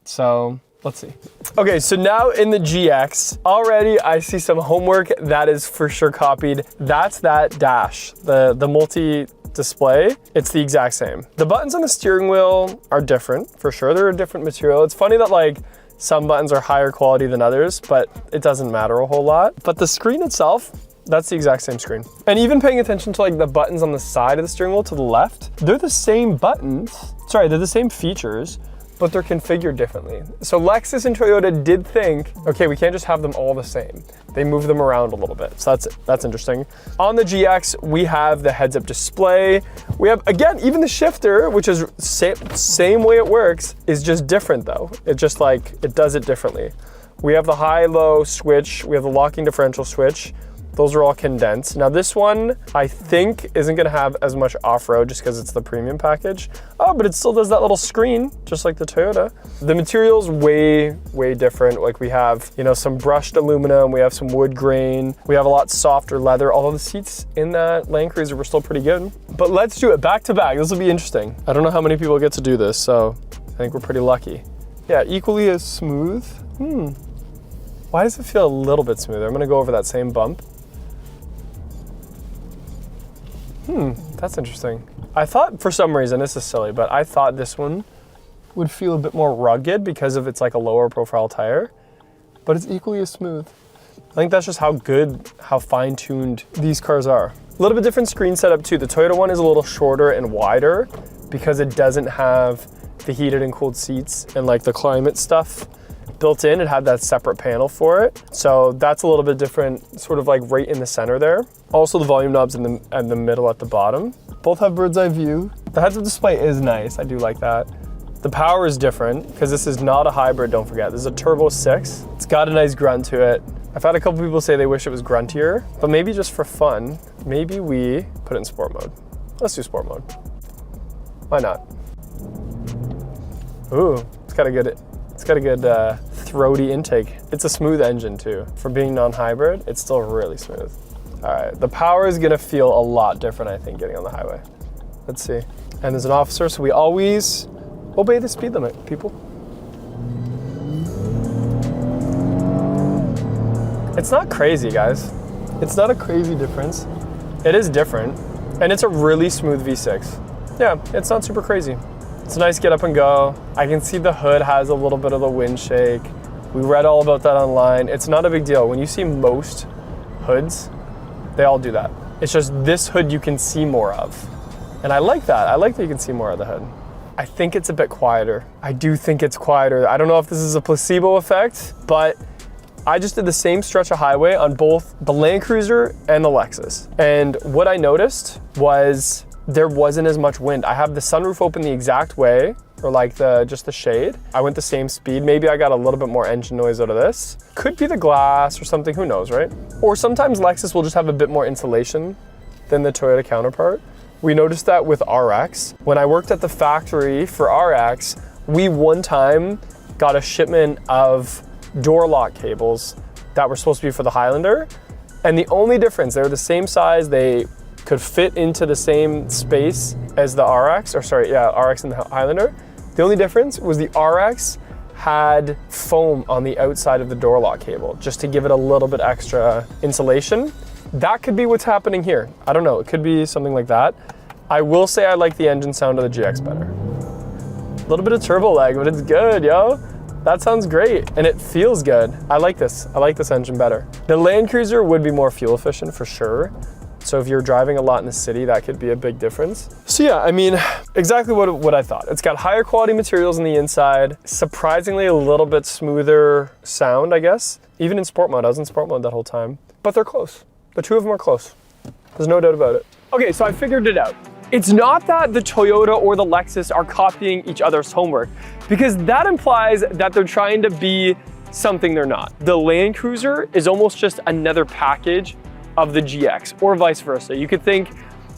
So let's see. Okay, so now in the GX, already I see some homework that is for sure copied. That's that dash, the multi-display. It's the exact same. The buttons on the steering wheel are different, for sure. They're a different material. It's funny that, like, Some buttons are higher quality than others, but it doesn't matter a whole lot. But the screen itself, that's the exact same screen. And even paying attention to like the buttons on the side of the steering wheel to the left, they're the same buttons. Sorry, they're the same features, but they're configured differently. So Lexus and Toyota did think, okay, we can't just have them all the same. They move them around a little bit. So that's interesting. On the GX, we have the heads-up display. We have, again, even the shifter, which is same way it works, is just different though. It just like, it does it differently. We have the high-low switch. We have the locking differential switch. Those are all condensed. Now this one, I think, isn't gonna have as much off-road just because it's the premium package. Oh, but it still does that little screen, just like the Toyota. The material's way, way different. Like we have, you know, some brushed aluminum, we have some wood grain, we have a lot softer leather. Although the seats in that Land Cruiser were still pretty good. But let's do it back to back. This will be interesting. I don't know how many people get to do this, so I think we're pretty lucky. Yeah, equally as smooth. Why does it feel a little bit smoother? I'm gonna go over that same bump. That's interesting. I thought for some reason, this is silly, but I thought this one would feel a bit more rugged because of it's like a lower profile tire, but it's equally as smooth. I think that's just how good, how fine-tuned these cars are. A little bit different screen setup too. The Toyota one is a little shorter and wider because it doesn't have the heated and cooled seats and like the climate stuff built in. It had that separate panel for it. So that's a little bit different, sort of like right in the center there. Also the volume knobs in the middle at the bottom. Both have bird's eye view. The heads-up display is nice, I do like that. The power is different because this is not a hybrid, don't forget. This is a Turbo 6. It's got a nice grunt to it. I've had a couple people say they wish it was gruntier, but maybe just for fun, maybe we put it in sport mode. Let's do sport mode. Why not? Ooh, it's got a good throaty intake. It's a smooth engine too. For being non-hybrid, it's still really smooth. All right, the power is gonna feel a lot different, I think, getting on the highway. Let's see. And there's an officer, so we always obey the speed limit, people. It's not crazy, guys. It's not a crazy difference. It is different, and it's a really smooth V6. Yeah, it's not super crazy. It's a nice get up and go. I can see the hood has a little bit of the wind shake. We read all about that online. It's not a big deal. When you see most hoods, they all do that. It's just this hood you can see more of. And I like that. I like that you can see more of the hood. I think it's a bit quieter. I do think it's quieter. I don't know if this is a placebo effect, but I just did the same stretch of highway on both the Land Cruiser and the Lexus. And what I noticed was there wasn't as much wind. I have the sunroof open the exact way, or like just the shade. I went the same speed. Maybe I got a little bit more engine noise out of this. Could be the glass or something, who knows, right? Or sometimes Lexus will just have a bit more insulation than the Toyota counterpart. We noticed that with RX. When I worked at the factory for RX, we one time got a shipment of door lock cables that were supposed to be for the Highlander. And the only difference, they were the same size, they could fit into the same space as the RX, or sorry, yeah, RX and the Highlander. The only difference was the RX had foam on the outside of the door lock cable, just to give it a little bit extra insulation. That could be what's happening here. I don't know, it could be something like that. I will say I like the engine sound of the GX better. A little bit of turbo lag, but it's good, yo. That sounds great, and it feels good. I like this engine better. The Land Cruiser would be more fuel efficient for sure. So if you're driving a lot in the city, that could be a big difference. So yeah, I mean, exactly what I thought. It's got higher quality materials on the inside, surprisingly a little bit smoother sound, I guess. Even in sport mode, I was in sport mode that whole time, but they're close. The two of them are close. There's no doubt about it. Okay, so I figured it out. It's not that the Toyota or the Lexus are copying each other's homework, because that implies that they're trying to be something they're not. The Land Cruiser is almost just another package of the GX, or vice versa. You could think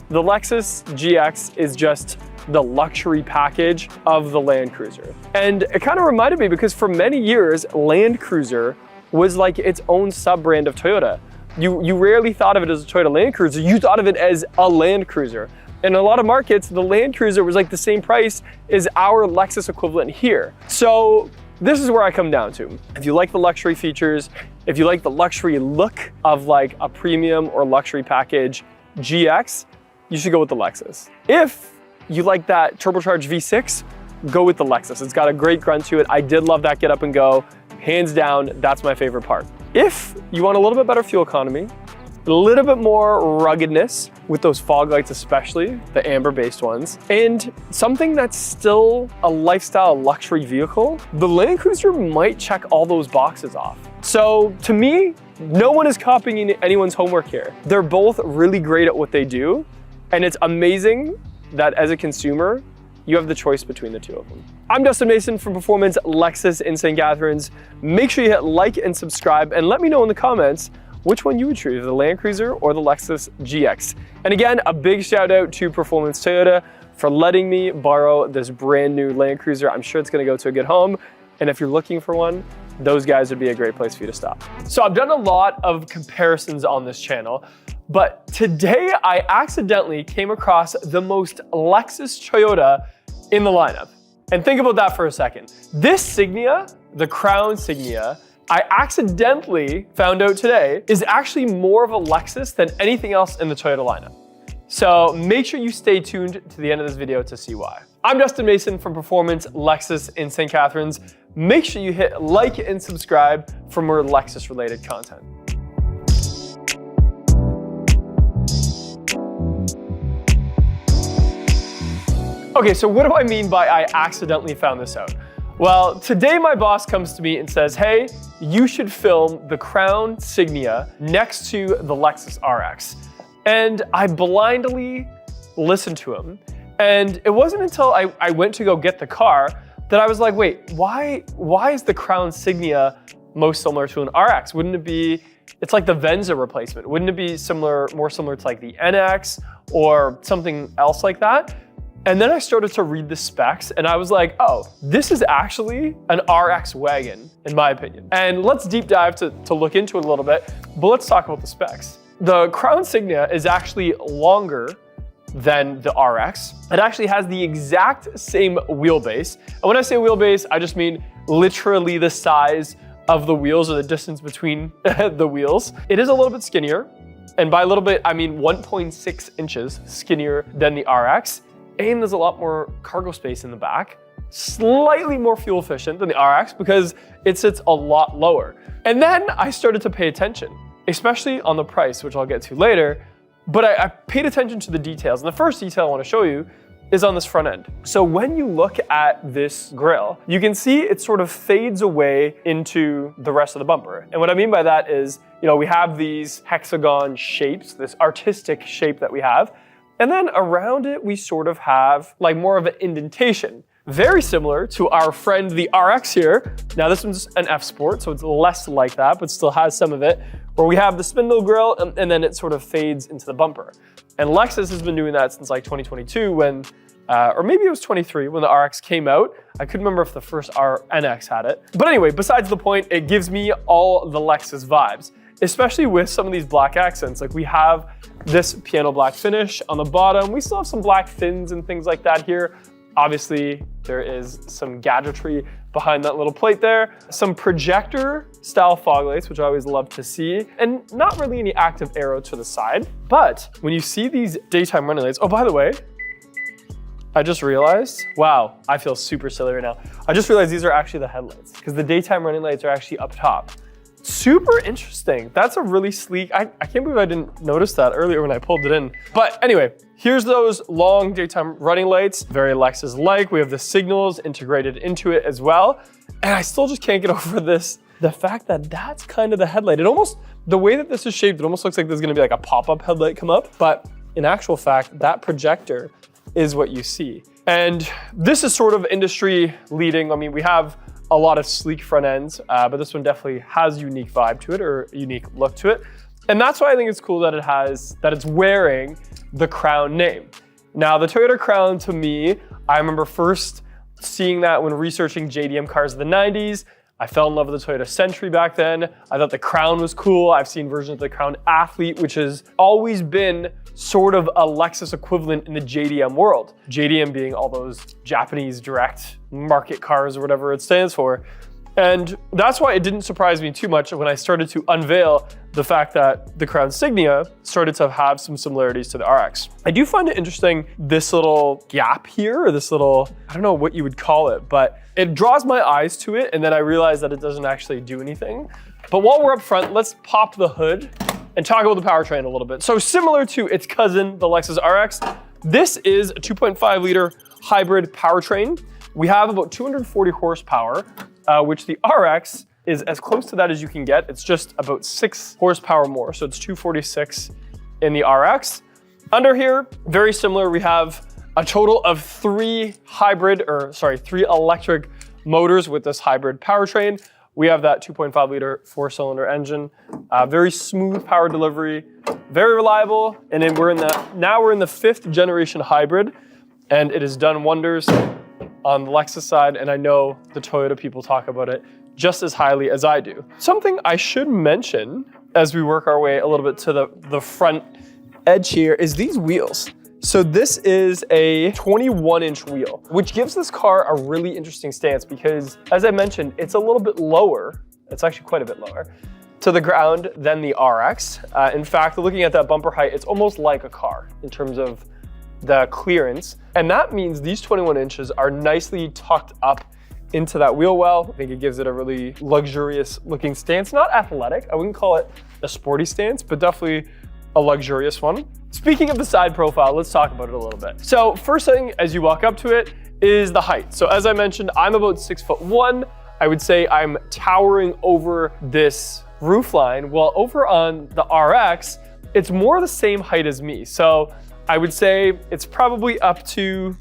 the Lexus GX is just the luxury package of the Land Cruiser. And it kind of reminded me because for many years, Land Cruiser was like its own sub-brand of Toyota. You rarely thought of it as a Toyota Land Cruiser, you thought of it as a Land Cruiser. In a lot of markets, the Land Cruiser was like the same price as our Lexus equivalent here. So this is where I come down to. If you like the luxury features, if you like the luxury look of like a premium or luxury package GX, you should go with the Lexus. If you like that turbocharged V6, go with the Lexus. It's got a great grunt to it. I did love that get up and go. Hands down, that's my favorite part. If you want a little bit better fuel economy, a little bit more ruggedness with those fog lights, especially the amber-based ones, and something that's still a lifestyle luxury vehicle, the Land Cruiser might check all those boxes off. So to me, no one is copying anyone's homework here. They're both really great at what they do, and it's amazing that as a consumer, you have the choice between the two of them. I'm Dustin Mason from Performance Lexus in St. Catharines. Make sure you hit like and subscribe, and let me know in the comments which one you would choose, the Land Cruiser or the Lexus GX. And again, a big shout out to Performance Toyota for letting me borrow this brand new Land Cruiser. I'm sure it's gonna go to a good home. And if you're looking for one, those guys would be a great place for you to stop. So I've done a lot of comparisons on this channel, but today I accidentally came across the most Lexus Toyota in the lineup. And think about that for a second. This Signia, the Crown Signia, I accidentally found out today is actually more of a Lexus than anything else in the Toyota lineup. So make sure you stay tuned to the end of this video to see why. I'm Dustin Mason from Performance Lexus in St. Catharines. Make sure you hit like and subscribe for more Lexus related content. Okay, so what do I mean by I accidentally found this out? Well, today my boss comes to me and says, hey, you should film the Crown Signia next to the Lexus RX. And I blindly listened to him. And it wasn't until I went to go get the car that I was like, wait, why is the Crown Signia most similar to an RX? Wouldn't it be, it's like the Venza replacement. Wouldn't it be more similar to like the NX or something else like that? And then I started to read the specs and I was like, oh, this is actually an RX wagon, in my opinion. And let's deep dive to look into it a little bit, but let's talk about the specs. The Crown Signia is actually longer than the RX. It actually has the exact same wheelbase. And when I say wheelbase, I just mean literally the size of the wheels or the distance between the wheels. It is a little bit skinnier. And by a little bit, I mean 1.6 inches skinnier than the RX. And there's a lot more cargo space in the back, slightly more fuel efficient than the RX because it sits a lot lower. And then I started to pay attention, especially on the price, which I'll get to later, but I paid attention to the details. And the first detail I want to show you is on this front end. So when you look at this grille, you can see it sort of fades away into the rest of the bumper. And what I mean by that is, we have these hexagon shapes, this artistic shape that we have. And then around it, we sort of have like more of an indentation. Very similar to our friend, the RX here. Now this one's an F Sport, so it's less like that, but still has some of it, where we have the spindle grille and then it sort of fades into the bumper. And Lexus has been doing that since like 2022 when, or maybe it was 23 when the RX came out. I couldn't remember if the first NX had it. But anyway, besides the point, it gives me all the Lexus vibes, especially with some of these black accents. Like we have this piano black finish on the bottom. We still have some black fins and things like that here. Obviously, there is some gadgetry behind that little plate there. Some projector style fog lights, which I always love to see, and not really any active arrow to the side. But when you see these daytime running lights, oh, by the way, I just realized, wow, I feel super silly right now. I just realized these are actually the headlights because the daytime running lights are actually up top. Super interesting. That's a really sleek, I can't believe I didn't notice that earlier when I pulled it in. But anyway, here's those long daytime running lights, very Lexus-like. We have the signals integrated into it as well. And I still just can't get over the fact that that's kind of the headlight. It almost, the way that this is shaped, it almost looks like there's gonna be like a pop-up headlight come up. But in actual fact, that projector is what you see. And this is sort of industry leading. I mean, we have a lot of sleek front ends, but this one definitely has a unique vibe to it or a unique look to it. And that's why I think it's cool that it's wearing the Crown name. Now the Toyota Crown, to me, I remember first seeing that when researching JDM cars of the 90s. I fell in love with the Toyota Century back then. I thought the Crown was cool. I've seen versions of the Crown Athlete, which has always been sort of a Lexus equivalent in the JDM world. JDM being all those Japanese direct market cars or whatever it stands for. And that's why it didn't surprise me too much when I started to unveil the fact that the Crown Signia started to have some similarities to the RX. I do find it interesting, this little gap here, or this little, I don't know what you would call it, but it draws my eyes to it, and then I realize that it doesn't actually do anything. But while we're up front, let's pop the hood and talk about the powertrain a little bit. So similar to its cousin, the Lexus RX, this is a 2.5 liter hybrid powertrain. We have about 240 horsepower, which the RX is as close to that as you can get. It's just about 6 horsepower more. So it's 246 in the RX. Under here, very similar, we have a total of 3 electric motors with this hybrid powertrain. We have that 2.5 liter 4-cylinder engine, very smooth power delivery, very reliable. And then now we're in the 5th generation hybrid, and it has done wonders on the Lexus side. And I know the Toyota people talk about it just as highly as I do. Something I should mention as we work our way a little bit to the front edge here is these wheels. So this is a 21-inch wheel, which gives this car a really interesting stance because, as I mentioned, it's a little bit lower. It's actually quite a bit lower to the ground than the RX. In fact, looking at that bumper height, it's almost like a car in terms of the clearance. And that means these 21 inches are nicely tucked up into that wheel well. I think it gives it a really luxurious looking stance. Not athletic, I wouldn't call it a sporty stance, but definitely a luxurious one. Speaking of the side profile, let's talk about it a little bit. So first thing as you walk up to it is the height. So as I mentioned, I'm about 6'1". I would say I'm towering over this roof line. While over on the RX, it's more the same height as me. So I would say it's probably up to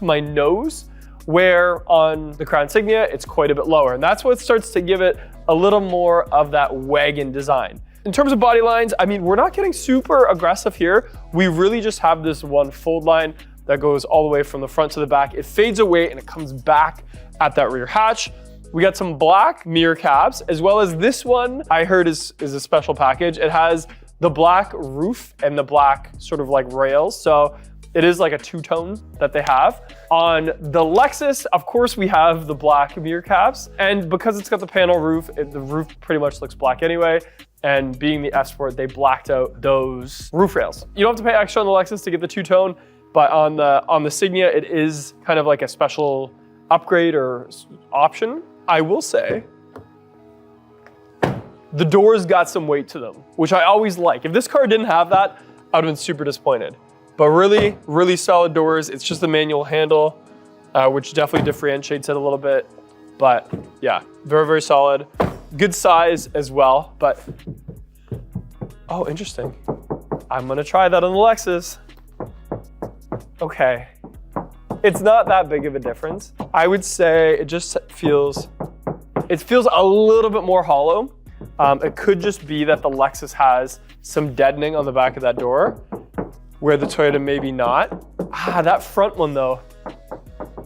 my nose, where on the Crown Signia, it's quite a bit lower. And that's what starts to give it a little more of that wagon design. In terms of body lines, I mean, we're not getting super aggressive here. We really just have this one fold line that goes all the way from the front to the back. It fades away and it comes back at that rear hatch. We got some black mirror caps, as well as this one I heard is a special package. It has the black roof and the black sort of like rails. So it is like a two-tone that they have. On the Lexus, of course, we have the black mirror caps. And because it's got the panel roof, the roof pretty much looks black anyway. And being the F Sport, they blacked out those roof rails. You don't have to pay extra on the Lexus to get the two-tone, but on the Signia, it is kind of like a special upgrade or option. I will say, the doors got some weight to them, which I always like. If this car didn't have that, I would have been super disappointed. But really, really solid doors. It's just the manual handle, which definitely differentiates it a little bit. But yeah, very, very solid. Good size as well, but, oh, interesting. I'm gonna try that on the Lexus. Okay, it's not that big of a difference. I would say it just feels a little bit more hollow. It could just be that the Lexus has some deadening on the back of that door, where the Toyota maybe not. That front one though.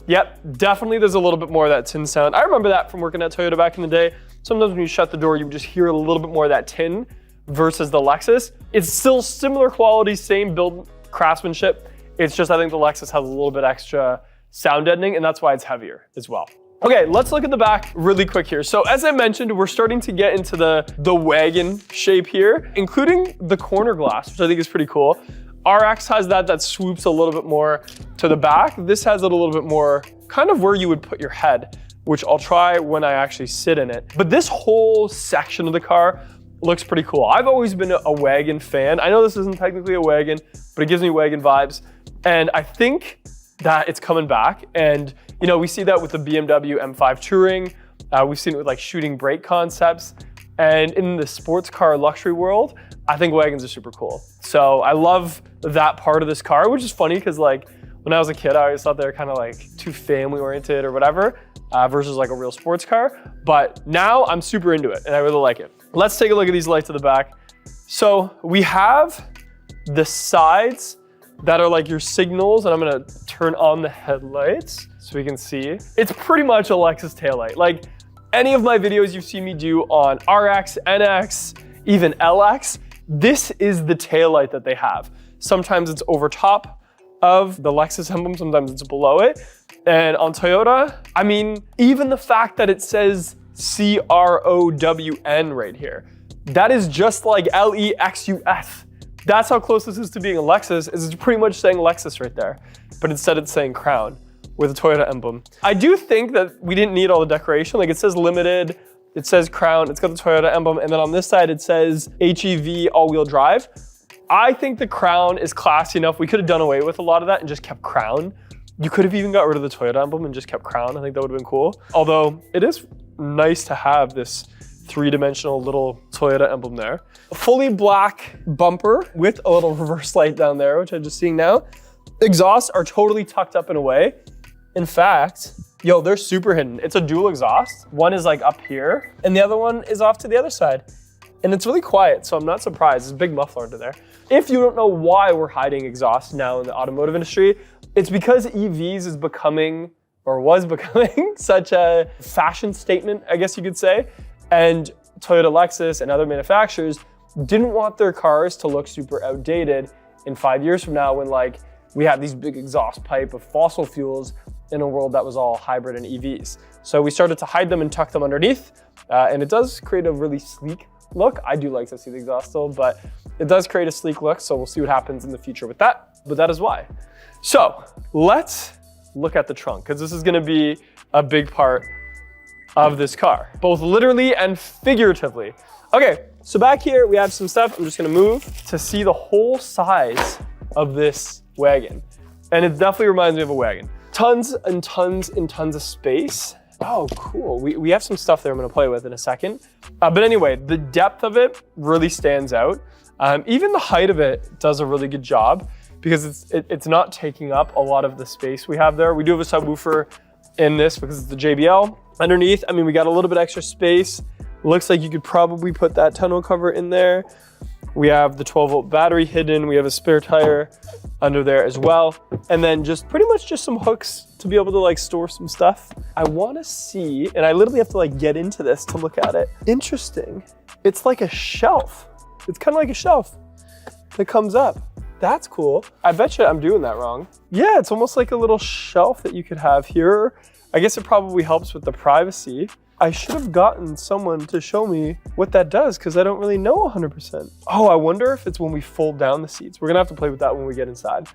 Yep, definitely there's a little bit more of that tin sound. I remember that from working at Toyota back in the day. Sometimes when you shut the door, you just hear a little bit more of that tin versus the Lexus. It's still similar quality, same build craftsmanship. It's just, I think the Lexus has a little bit extra sound deadening, and that's why it's heavier as well. Okay, let's look at the back really quick here. So as I mentioned, we're starting to get into the wagon shape here, including the corner glass, which I think is pretty cool. RX has that swoops a little bit more to the back. This has it a little bit more kind of where you would put your head, which I'll try when I actually sit in it. But this whole section of the car looks pretty cool. I've always been a wagon fan. I know this isn't technically a wagon, but it gives me wagon vibes. And I think that it's coming back. And you know, we see that with the BMW M5 Touring. We've seen it with like shooting brake concepts. And in the sports car luxury world, I think wagons are super cool. So I love that part of this car, which is funny because like when I was a kid, I always thought they were kind of like too family oriented or whatever versus like a real sports car. But now I'm super into it and I really like it. Let's take a look at these lights at the back. So we have the sides that are like your signals, and I'm gonna turn on the headlights so we can see. It's pretty much a Lexus taillight. Like any of my videos you've seen me do on RX, NX, even LX, this is the taillight that they have. Sometimes it's over top, of the Lexus emblem, sometimes it's below it. And on Toyota, I mean, even the fact that it says CROWN right here, that is just like LEXUS. That's how close this is to being a Lexus, is it's pretty much saying Lexus right there. But instead it's saying Crown with a Toyota emblem. I do think that we didn't need all the decoration. Like it says limited, it says Crown, it's got the Toyota emblem, and then on this side it says HEV all-wheel drive. I think the Crown is classy enough. We could have done away with a lot of that and just kept Crown. You could have even got rid of the Toyota emblem and just kept Crown. I think that would have been cool. Although it is nice to have this three-dimensional little Toyota emblem there. A fully black bumper with a little reverse light down there, which I'm just seeing now. Exhausts are totally tucked up and away. In fact, yo, they're super hidden. It's a dual exhaust. One is like up here and the other one is off to the other side. And it's really quiet, so I'm not surprised. There's a big muffler under there. If you don't know why we're hiding exhaust now in the automotive industry, it's because EVs is becoming, or was becoming, such a fashion statement, I guess you could say. And Toyota, Lexus, and other manufacturers didn't want their cars to look super outdated in 5 years from now when like we have these big exhaust pipe of fossil fuels in a world that was all hybrid and EVs. So we started to hide them and tuck them underneath, and it does create a really sleek look. I do like to see the exhaust still, but it does create a sleek look, so we'll see what happens in the future with that, but that is why. So let's look at the trunk, because this is gonna be a big part of this car, both literally and figuratively. Okay, so back here we have some stuff. I'm just gonna move to see the whole size of this wagon. And it definitely reminds me of a wagon. Tons and tons and tons of space. Oh, cool. We have some stuff there I'm gonna play with in a second. But anyway, the depth of it really stands out. Even the height of it does a really good job because it's not taking up a lot of the space we have there. We do have a subwoofer in this because it's the JBL. Underneath, I mean, we got a little bit extra space. Looks like you could probably put that tonneau cover in there. We have the 12-volt battery hidden. We have a spare tire under there as well. And then just pretty much just some hooks to be able to like store some stuff. I wanna see, and I literally have to like get into this to look at it. Interesting. It's like a shelf. It's kind of like a shelf that comes up. That's cool. I bet you I'm doing that wrong. Yeah, it's almost like a little shelf that you could have here. I guess it probably helps with the privacy. I should have gotten someone to show me what that does because I don't really know 100%. Oh, I wonder if it's when we fold down the seats. We're gonna have to play with that when we get inside.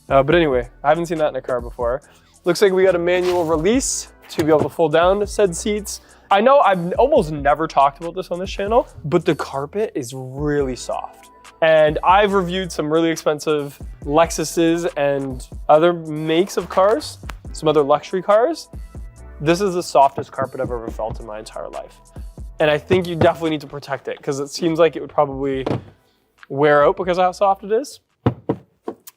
But anyway, I haven't seen that in a car before. Looks like we got a manual release to be able to fold down said seats. I know I've almost never talked about this on this channel, but the carpet is really soft. And I've reviewed some really expensive Lexuses and other makes of cars, some other luxury cars. This is the softest carpet I've ever felt in my entire life. And I think you definitely need to protect it because it seems like it would probably wear out because of how soft it is.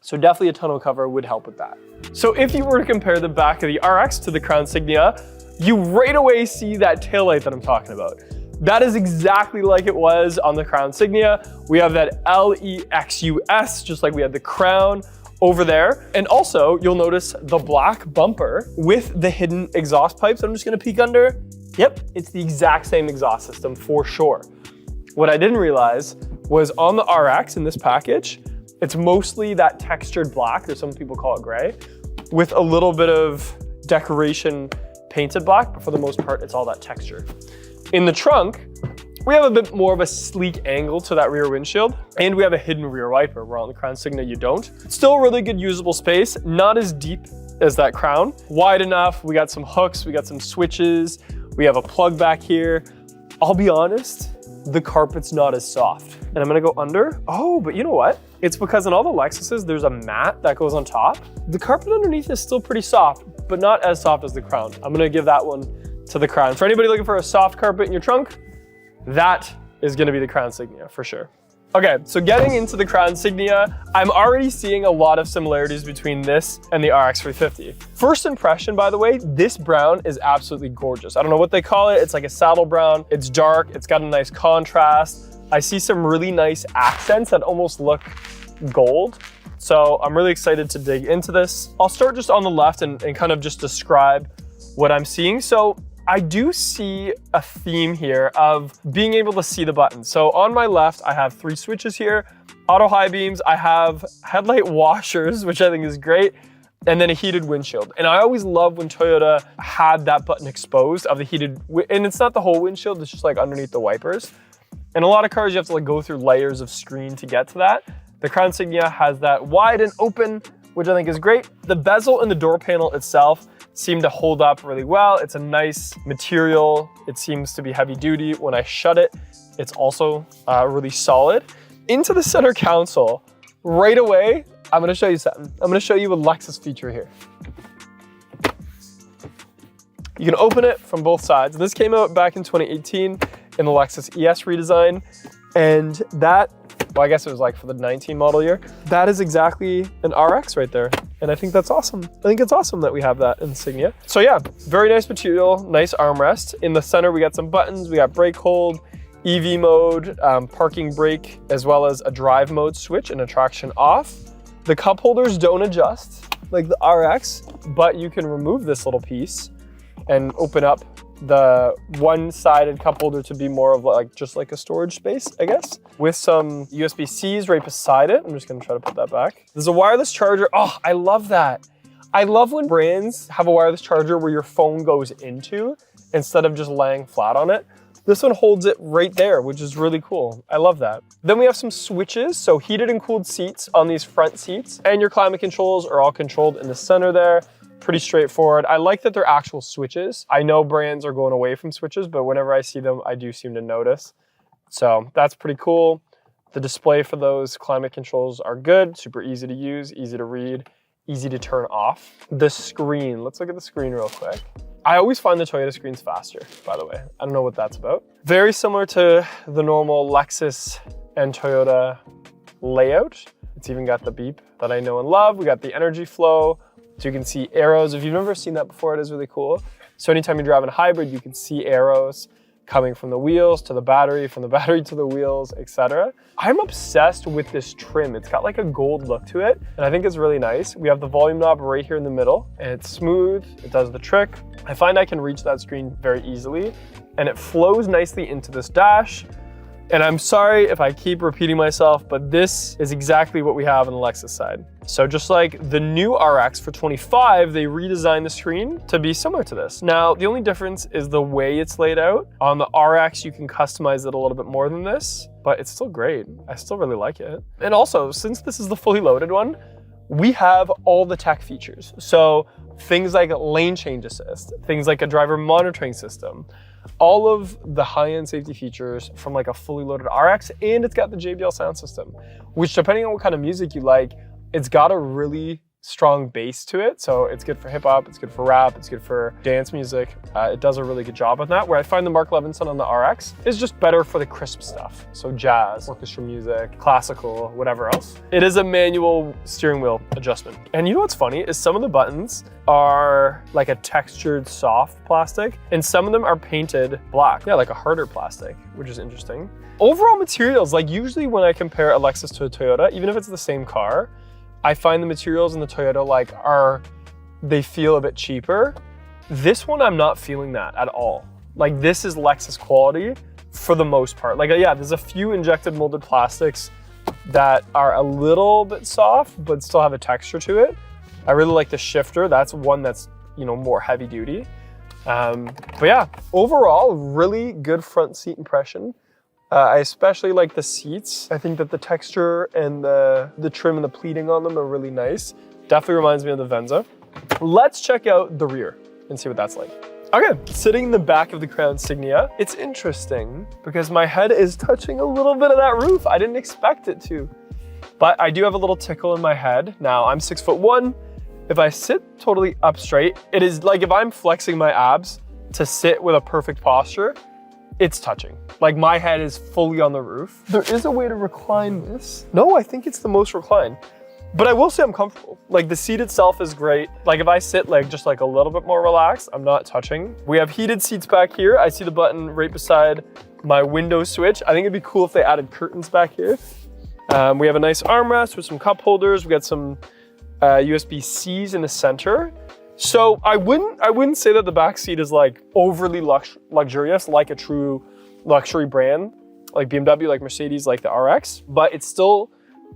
So definitely a tonneau cover would help with that. So if you were to compare the back of the RX to the Crown Signia, you right away see that taillight that I'm talking about. That is exactly like it was on the Crown Signia. We have that LEXUS, just like we had the Crown over there. And also you'll notice the black bumper with the hidden exhaust pipes. I'm just gonna peek under. Yep, it's the exact same exhaust system for sure. What I didn't realize was on the RX in this package, it's mostly that textured black, or some people call it gray, with a little bit of decoration painted black, but for the most part, it's all that texture. In the trunk, we have a bit more of a sleek angle to that rear windshield, and we have a hidden rear wiper, where on the Crown Signia you don't. Still really good usable space, not as deep as that Crown. Wide enough, we got some hooks, we got some switches, we have a plug back here. I'll be honest, the carpet's not as soft. And I'm gonna go under. Oh, but you know what? It's because in all the Lexuses, there's a mat that goes on top. The carpet underneath is still pretty soft, but not as soft as the Crown. I'm gonna give that one to the Crown. For anybody looking for a soft carpet in your trunk, that is gonna be the Crown Signia for sure. Okay, so getting into the Crown Signia, I'm already seeing a lot of similarities between this and the RX 350. First impression, by the way, this brown is absolutely gorgeous. I don't know what they call it. It's like a saddle brown. It's dark. It's got a nice contrast. I see some really nice accents that almost look gold. So I'm really excited to dig into this. I'll start just on the left and kind of just describe what I'm seeing. So I do see a theme here of being able to see the buttons. So on my left, I have 3 switches here. Auto high beams, I have headlight washers, which I think is great, and then a heated windshield. And I always love when Toyota had that button exposed of the heated, and it's not the whole windshield, it's just like underneath the wipers. And a lot of cars, you have to like go through layers of screen to get to that. The Crown Signia has that wide and open, which I think is great. The bezel and the door panel itself seem to hold up really well. It's a nice material. It seems to be heavy duty. When I shut it, it's also really solid. Into the center console, right away, I'm gonna show you something. I'm gonna show you a Lexus feature here. You can open it from both sides. This came out back in 2018 in the Lexus ES redesign. And that, well, I guess it was like for the 19 model year. That is exactly an RX right there. And I think that's awesome. I think it's awesome that we have that insignia. So yeah, very nice material, nice armrest. In the center, we got some buttons. We got brake hold, EV mode, parking brake, as well as a drive mode switch and a traction off. The cup holders don't adjust like the RX, but you can remove this little piece and open up the one-sided cup holder to be more of like just like a storage space, I guess, with some USB-Cs right beside it. I'm just gonna try to put that back. There's a wireless charger. Oh, I love that. I love when brands have a wireless charger where your phone goes into instead of just laying flat on it. This one holds it right there, which is really cool. I love that. Then we have some switches. So heated and cooled seats on these front seats, and your climate controls are all controlled in the center there. Pretty straightforward. I like that they're actual switches. I know brands are going away from switches, but whenever I see them, I do seem to notice. So that's pretty cool. The display for those climate controls are good, super easy to use, easy to read, easy to turn off. The screen, let's look at the screen real quick. I always find the Toyota screens faster, by the way. I don't know what that's about. Very similar to the normal Lexus and Toyota layout. It's even got the beep that I know and love. We got the energy flow. So you can see arrows. If you've never seen that before, it is really cool. So anytime you're driving a hybrid, you can see arrows coming from the wheels to the battery, from the battery to the wheels, etc. I'm obsessed with this trim. It's got like a gold look to it, and I think it's really nice. We have the volume knob right here in the middle, and it's smooth. It does the trick. I find I can reach that screen very easily, and it flows nicely into this dash. And I'm sorry if I keep repeating myself, but this is exactly what we have on the Lexus side. So just like the new RX for 25, they redesigned the screen to be similar to this. Now, the only difference is the way it's laid out. On the RX, you can customize it a little bit more than this, but it's still great. I still really like it. And also, since this is the fully loaded one, we have all the tech features. So things like lane change assist, things like a driver monitoring system, all of the high-end safety features from like a fully loaded RX, and it's got the JBL sound system, which depending on what kind of music you like, it's got a really strong bass to it. So it's good for hip hop, it's good for rap, it's good for dance music. It does a really good job on that. Where I find the Mark Levinson on the RX is just better for the crisp stuff. So jazz, orchestra music, classical, whatever else. It is a manual steering wheel adjustment. And you know what's funny is some of the buttons are like a textured soft plastic, and some of them are painted black. Yeah, like a harder plastic, which is interesting. Overall materials, like usually when I compare a Lexus to a Toyota, even if it's the same car, I find the materials in the Toyota they feel a bit cheaper. This one, I'm not feeling that at all. Like this is Lexus quality for the most part. Like yeah, there's a few injected molded plastics that are a little bit soft, but still have a texture to it. I really like the shifter. That's one that's, you know, more heavy duty. But yeah, overall, really good front seat impression. I especially like the seats. I think that the texture and the trim and the pleating on them are really nice. Definitely reminds me of the Venza. Let's check out the rear and see what that's like. Okay, sitting in the back of the Crown Signia, it's interesting because my head is touching a little bit of that roof. I didn't expect it to, but I do have a little tickle in my head. Now I'm 6'1". If I sit totally up straight, it is like if I'm flexing my abs to sit with a perfect posture, it's touching. Like my head is fully on the roof. There is a way to recline this. No, I think it's the most reclined. But I will say I'm comfortable. Like the seat itself is great. Like if I sit like just like a little bit more relaxed, I'm not touching. We have heated seats back here. I see the button right beside my window switch. I think it'd be cool if they added curtains back here. We have a nice armrest with some cup holders. We got some USB-Cs in the center. So I wouldn't say that the back seat is like overly luxurious, like a true luxury brand, like BMW, like Mercedes, like the RX, but it's still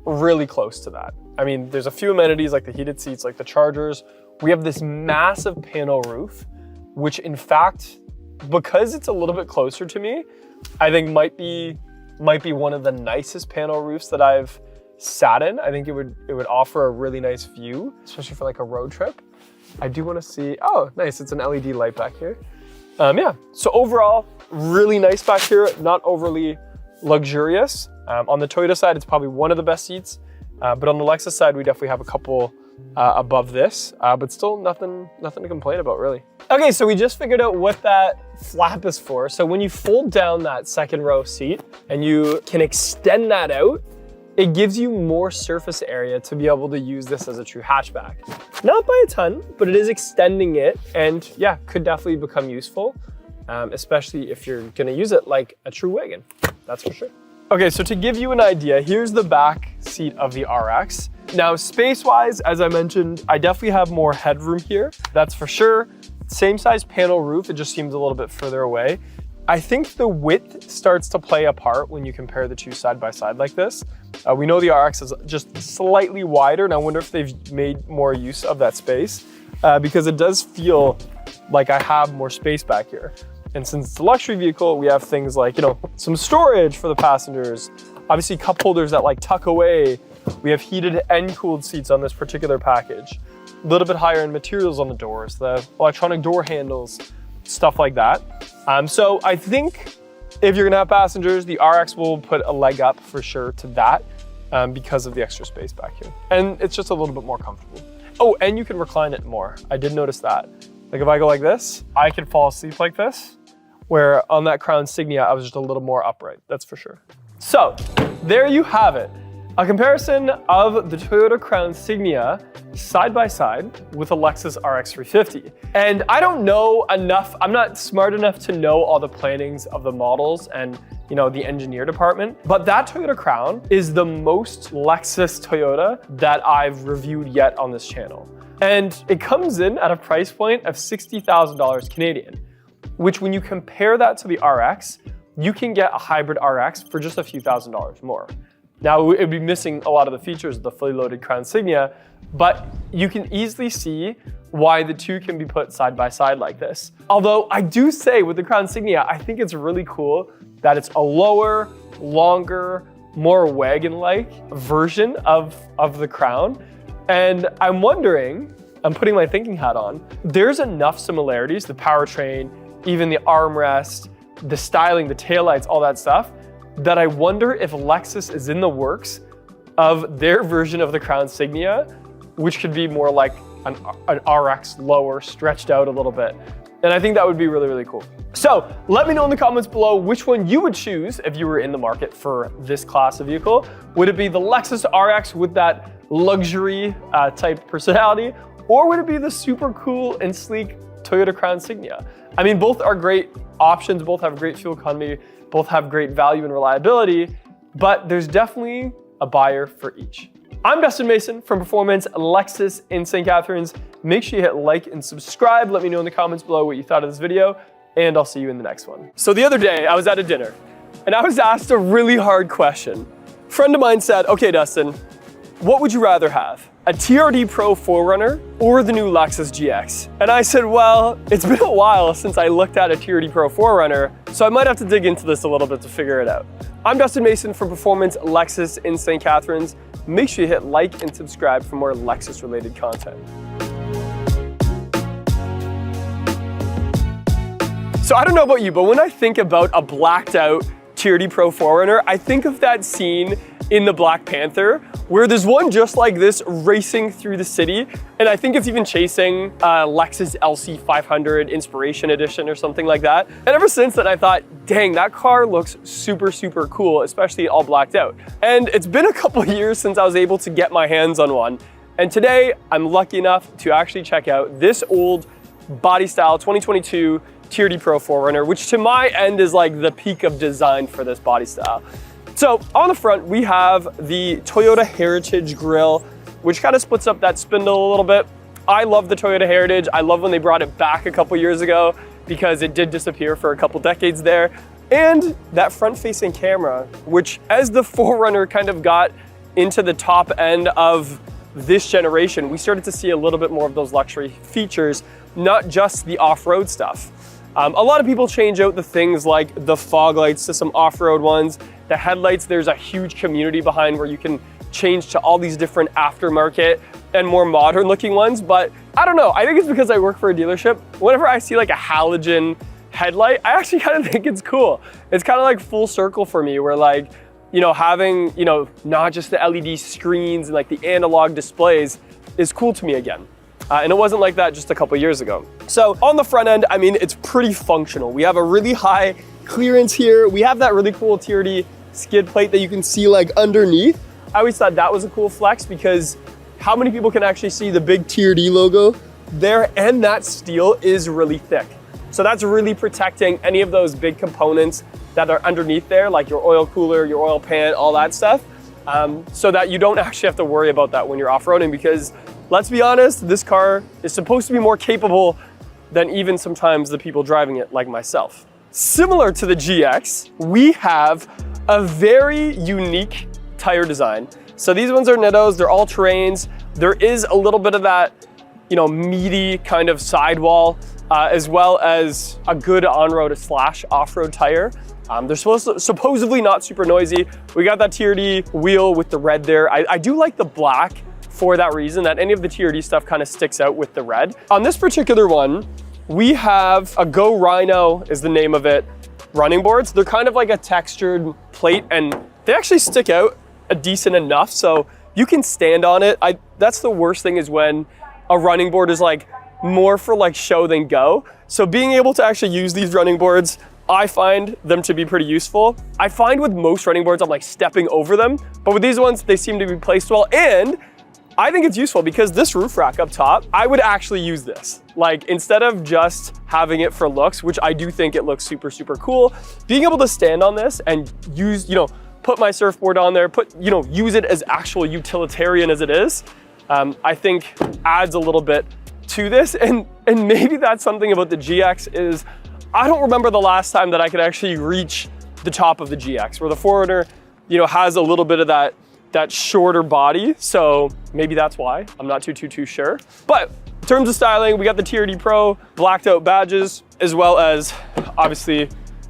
really close to that. I mean, there's a few amenities like the heated seats, like the chargers. We have this massive panel roof, which in fact, because it's a little bit closer to me, I think might be one of the nicest panel roofs that I've sat in. I think it would offer a really nice view, especially for like a road trip. I do want to see, oh, nice, it's an LED light back here. Yeah, so overall, really nice back here, not overly luxurious. On the Toyota side, it's probably one of the best seats, but on the Lexus side, we definitely have a couple above this, but still nothing to complain about, really. Okay, so we just figured out what that flap is for. So when you fold down that second row seat and you can extend that out, it gives you more surface area to be able to use this as a true hatchback. Not by a ton, but it is extending it, and yeah, could definitely become useful, especially if you're gonna use it like a true wagon, that's for sure. Okay, so to give you an idea, here's the back seat of the RX. Now, space-wise, as I mentioned, I definitely have more headroom here, that's for sure. Same size panel roof, it just seems a little bit further away. I think the width starts to play a part when you compare the two side by side like this. We know the RX is just slightly wider, and I wonder if they've made more use of that space because it does feel like I have more space back here. And since it's a luxury vehicle, we have things like, some storage for the passengers, obviously cup holders that like tuck away. We have heated and cooled seats on this particular package. A little bit higher in materials on the doors, the electronic door handles, stuff like that. So I think if you're gonna have passengers, the RX will put a leg up for sure to that because of the extra space back here. And it's just a little bit more comfortable. Oh, and you can recline it more. I did notice that. Like if I go like this, I can fall asleep like this, where on that Crown Signia, I was just a little more upright, that's for sure. So there you have it. A comparison of the Toyota Crown Signia side by side with a Lexus RX 350. And I don't know enough, I'm not smart enough to know all the plannings of the models and the engineer department, but that Toyota Crown is the most Lexus Toyota that I've reviewed yet on this channel. And it comes in at a price point of $60,000 Canadian, which when you compare that to the RX, you can get a hybrid RX for just a few $1,000s more. Now, it would be missing a lot of the features of the fully loaded Crown Signia, but you can easily see why the two can be put side by side like this. Although I do say with the Crown Signia, I think it's really cool that it's a lower, longer, more wagon-like version of the Crown. And I'm wondering, I'm putting my thinking hat on, there's enough similarities, the powertrain, even the armrest, the styling, the taillights, all that stuff, that I wonder if Lexus is in the works of their version of the Crown Signia, which could be more like an RX lower, stretched out a little bit. And I think that would be really, really cool. So let me know in the comments below which one you would choose if you were in the market for this class of vehicle. Would it be the Lexus RX with that luxury type personality, or would it be the super cool and sleek Toyota Crown Signia? I mean, both are great options, both have great fuel economy, both have great value and reliability, but there's definitely a buyer for each. I'm Dustin Mason from Performance Lexus in St. Catharines. Make sure you hit like and subscribe. Let me know in the comments below what you thought of this video, and I'll see you in the next one. So the other day, I was at a dinner, and I was asked a really hard question. A friend of mine said, okay, Dustin, what would you rather have? A TRD Pro 4Runner or the new Lexus GX? And I said, well, it's been a while since I looked at a TRD Pro 4Runner, so I might have to dig into this a little bit to figure it out. I'm Dustin Mason from Performance Lexus in St. Catharines. Make sure you hit like and subscribe for more Lexus related content. So I don't know about you, but when I think about a blacked out TRD Pro 4Runner, I think of that scene in the Black Panther where there's one just like this racing through the city, and I think it's even chasing Lexus LC 500 Inspiration Edition or something like that. And ever since then I thought, dang, that car looks super, super cool, especially all blacked out. And it's been a couple years since I was able to get my hands on one. And today I'm lucky enough to actually check out this old body style 2022 TRD Pro 4Runner, which to my end is like the peak of design for this body style. So on the front, we have the Toyota Heritage grille, which kind of splits up that spindle a little bit. I love the Toyota Heritage. I love when they brought it back a couple years ago because it did disappear for a couple decades there. And that front-facing camera, which as the 4Runner kind of got into the top end of this generation, we started to see a little bit more of those luxury features, not just the off-road stuff. A lot of people change out the things like the fog lights to some off-road ones. The headlights, there's a huge community behind where you can change to all these different aftermarket and more modern looking ones. But I don't know, I think it's because I work for a dealership. Whenever I see like a halogen headlight, I actually kind of think it's cool. It's kind of like full circle for me, where like, you know, having, you know, not just the LED screens and like the analog displays is cool to me again. And it wasn't like that just a couple years ago. So on the front end, I mean, it's pretty functional. We have a really high clearance here. We have that really cool TRD skid plate that you can see like underneath. I always thought that was a cool flex, because how many people can actually see the big TRD logo there? And that steel is really thick. So that's really protecting any of those big components that are underneath there, like your oil cooler, your oil pan, all that stuff, so that you don't actually have to worry about that when you're off-roading, because let's be honest, this car is supposed to be more capable than even sometimes the people driving it, like myself. Similar to the GX, we have a very unique tire design. So these ones are Nittos, they're all terrains. There is a little bit of that, you know, meaty kind of sidewall, as well as a good on-road / off-road tire. They're supposedly not super noisy. We got that TRD wheel with the red there. I do like the black for that reason, that any of the TRD stuff kind of sticks out with the red. On this particular one, we have a Go Rhino is the name of it, running boards. They're kind of like a textured plate, and they actually stick out a decent enough so you can stand on it. That's the worst thing, is when a running board is like more for like show than go. So being able to actually use these running boards, I find them to be pretty useful. I find with most running boards, I'm like stepping over them, but with these ones, they seem to be placed well. And I think it's useful because this roof rack up top, I would actually use this. Like, instead of just having it for looks, which I do think it looks super, super cool, being able to stand on this and use, you know, put my surfboard on there, use it as actual utilitarian as it is, I think adds a little bit to this. And maybe that's something about the GX is, I don't remember the last time that I could actually reach the top of the GX, where the 4Runner, you know, has a little bit of that shorter body. So maybe that's why, I'm not too sure. But in terms of styling, we got the TRD Pro blacked out badges, as well as obviously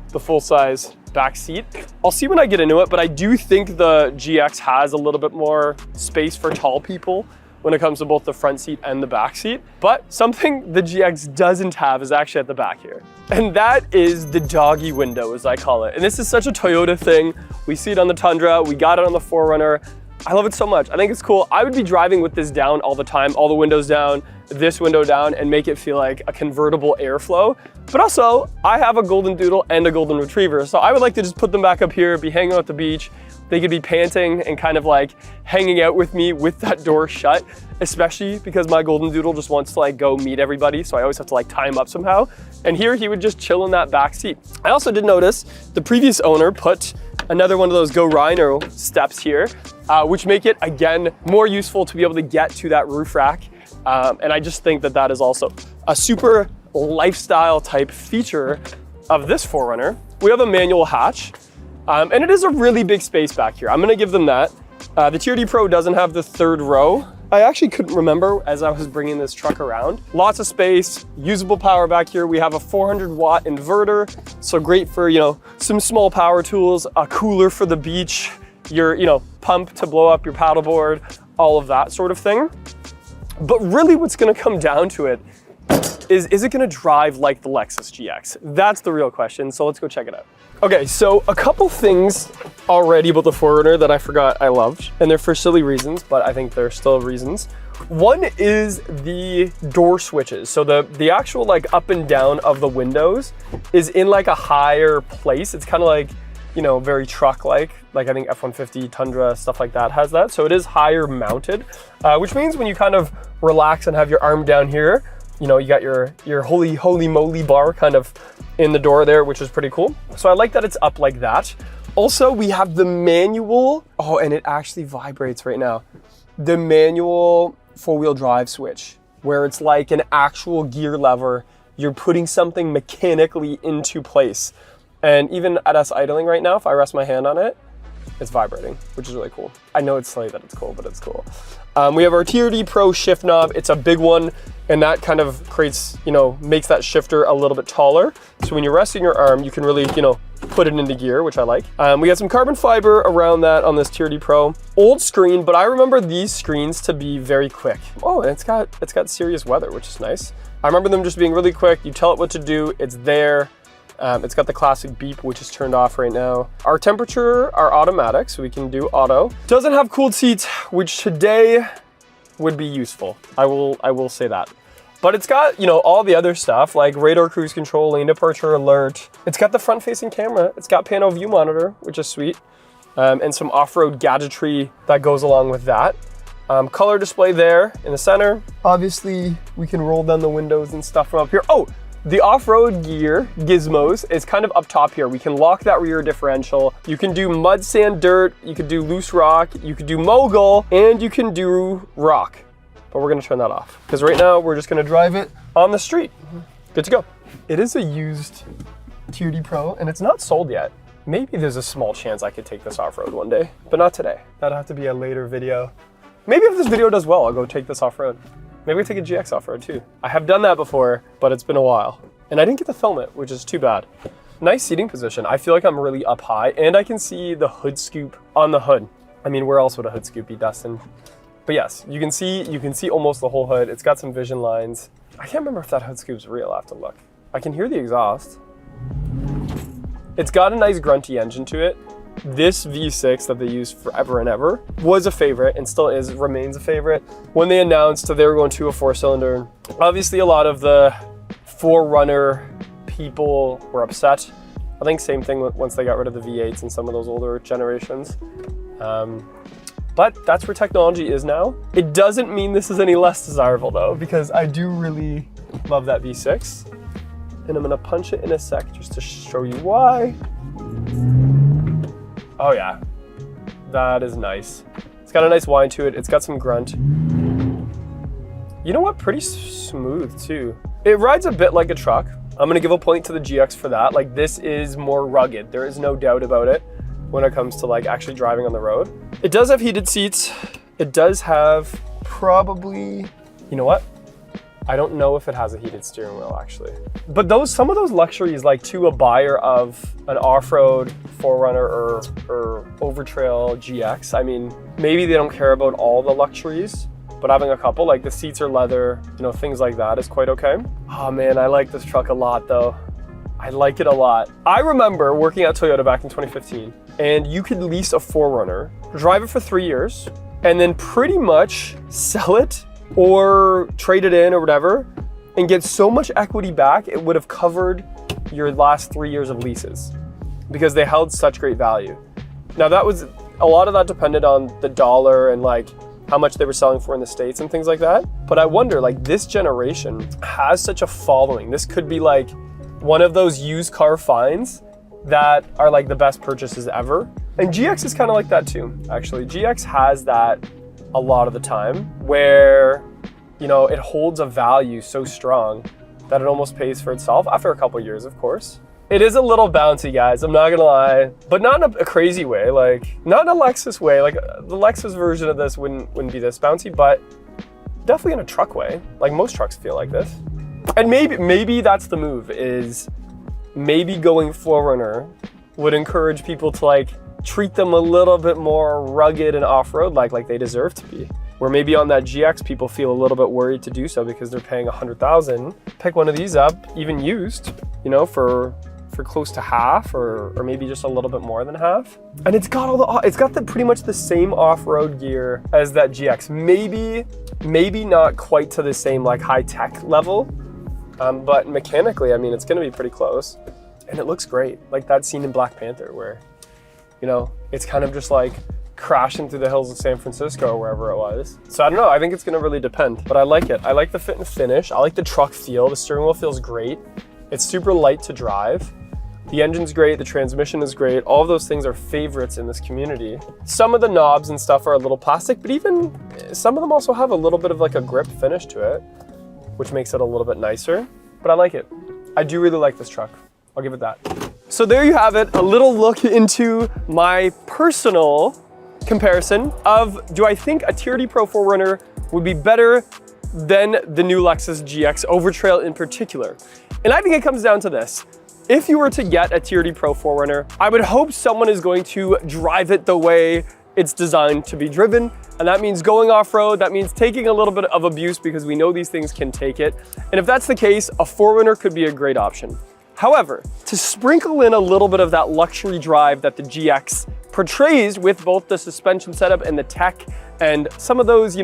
the full size back seat. I'll see when I get into it, but I do think the GX has a little bit more space for tall people when it comes to both the front seat and the back seat. But something the GX doesn't have is actually at the back here. And that is the doggy window, as I call it. And this is such a Toyota thing. We see it on the Tundra, we got it on the 4Runner. I love it so much. I think it's cool. I would be driving with this down all the time, all the windows down, this window down, and make it feel like a convertible airflow. But also, I have a golden doodle and a golden retriever, so I would like to just put them back up here, be hanging out at the beach. They could be panting and kind of like hanging out with me with that door shut, especially because my golden doodle just wants to like go meet everybody, so I always have to like tie him up somehow. And here he would just chill in that back seat. I also did notice the previous owner put another one of those Go Rhino steps here, which make it, again, more useful to be able to get to that roof rack. And I just think that that is also a super lifestyle type feature of this 4Runner. We have a manual hatch, and it is a really big space back here. I'm gonna give them that. The TRD Pro doesn't have the third row. I actually couldn't remember as I was bringing this truck around. Lots of space, usable power back here. We have a 400-watt inverter, so great for, you know, some small power tools, a cooler for the beach, your, you know, pump to blow up your paddleboard, all of that sort of thing. But really what's gonna come down to it is it gonna drive like the Lexus GX? That's the real question, so let's go check it out. Okay, so a couple things already about the 4Runner that I forgot I loved, and they're for silly reasons, but I think they're still reasons. One is the door switches. So the actual like up and down of the windows is in like a higher place. It's kind of like, you know, very truck-like I think F-150, Tundra, stuff like that has that. So it is higher mounted, which means when you kind of relax and have your arm down here, you know, you got your holy moly bar kind of in the door there, which is pretty cool. So I like that it's up like that. Also, we have the manual, oh, and it actually vibrates right now. The manual 4-wheel drive switch, where it's like an actual gear lever. You're putting something mechanically into place. And even at us idling right now, if I rest my hand on it, it's vibrating, which is really cool. I know it's silly that it's cool, but it's cool. We have our TRD Pro shift knob. It's a big one, and that kind of creates, you know, makes that shifter a little bit taller. So when you're resting your arm, you can really, you know, put it into gear, which I like. We got some carbon fiber around that on this TRD Pro. Old screen, but I remember these screens to be very quick. Oh, and it's got serious weather, which is nice. I remember them just being really quick. You tell it what to do, it's there. It's got the classic beep, which is turned off right now. Our temperature are automatic, so we can do auto. Doesn't have cooled seats, which today would be useful. I will say that. But it's got, you know, all the other stuff like radar cruise control, lane departure alert. It's got the front-facing camera. It's got panel view monitor, which is sweet. And some off-road gadgetry that goes along with that. Color display there in the center. Obviously, we can roll down the windows and stuff from up here. Oh! The off-road gear gizmos is kind of up top here. We can lock that rear differential. You can do mud, sand, dirt. You could do loose rock. You could do mogul, and you can do rock. But we're gonna turn that off because right now we're just gonna drive it on the street. Good to go. It is a used TRD Pro, and it's not sold yet. Maybe there's a small chance I could take this off-road one day, but not today. That'll have to be a later video. Maybe if this video does well, I'll go take this off-road. Maybe we take a GX off-road too. I have done that before, but it's been a while. And I didn't get to film it, which is too bad. Nice seating position. I feel like I'm really up high, and I can see the hood scoop on the hood. I mean, where else would a hood scoop be, Dustin? But yes, you can see almost the whole hood. It's got some vision lines. I can't remember if that hood scoop's real. I have to look. I can hear the exhaust. It's got a nice grunty engine to it. This V6 that they used forever and ever was a favorite and still remains a favorite. When they announced that they were going to a 4-cylinder, obviously a lot of the 4Runner people were upset. I think same thing once they got rid of the V8s and some of those older generations. But that's where technology is now. It doesn't mean this is any less desirable though, because I do really love that V6. And I'm gonna punch it in a sec just to show you why. Oh yeah, that is nice. It's got a nice whine to it. It's got some grunt. You know what? Pretty smooth too. It rides a bit like a truck. I'm gonna give a point to the GX for that. Like this is more rugged. There is no doubt about it when it comes to like actually driving on the road. It does have heated seats. It does have probably, you know what? I don't know if it has a heated steering wheel actually. But some of those luxuries, like to a buyer of an off-road 4Runner or Overtrail GX, I mean, maybe they don't care about all the luxuries, but having a couple, like the seats are leather, you know, things like that is quite okay. Oh man, I like this truck a lot though. I like it a lot. I remember working at Toyota back in 2015, and you could lease a 4Runner, drive it for 3 years, and then pretty much sell it or trade it in or whatever, and get so much equity back, it would have covered your last 3 years of leases because they held such great value. Now a lot of that depended on the dollar and like how much they were selling for in the States and things like that. But I wonder, like this generation has such a following. This could be like one of those used car finds that are like the best purchases ever. And GX is kind of like that too, actually. GX has that a lot of the time where, you know, it holds a value so strong that it almost pays for itself after a couple years, of course. It is a little bouncy, guys, I'm not gonna lie, but not in a crazy way, like not in a Lexus way. Like the Lexus version of this wouldn't be this bouncy, but definitely in a truck way. Like most trucks feel like this. And maybe that's the move, is maybe going 4Runner would encourage people to like treat them a little bit more rugged and off-road like they deserve to be. Where maybe on that GX people feel a little bit worried to do so because they're paying $100,000. Pick one of these up, even used, you know, for close to half or maybe just a little bit more than half. And it's got pretty much the same off-road gear as that GX. Maybe not quite to the same like high-tech level, but mechanically, I mean, it's gonna be pretty close. And it looks great. Like that scene in Black Panther where, you know, it's kind of just like crashing through the hills of San Francisco or wherever it was. So I don't know, I think it's gonna really depend, but I like it. I like the fit and finish. I like the truck feel. The steering wheel feels great. It's super light to drive. The engine's great, the transmission is great. All of those things are favorites in this community. Some of the knobs and stuff are a little plastic, but even some of them also have a little bit of like a grip finish to it, which makes it a little bit nicer, but I like it. I do really like this truck. I'll give it that. So there you have it, a little look into my personal comparison of, do I think a TRD Pro 4Runner would be better than the new Lexus GX Overtrail in particular? And I think it comes down to this. If you were to get a TRD Pro 4Runner, I would hope someone is going to drive it the way it's designed to be driven. And that means going off-road, that means taking a little bit of abuse because we know these things can take it. And if that's the case, a 4Runner could be a great option. However, to sprinkle in a little bit of that luxury drive that the GX portrays with both the suspension setup and the tech and some of those,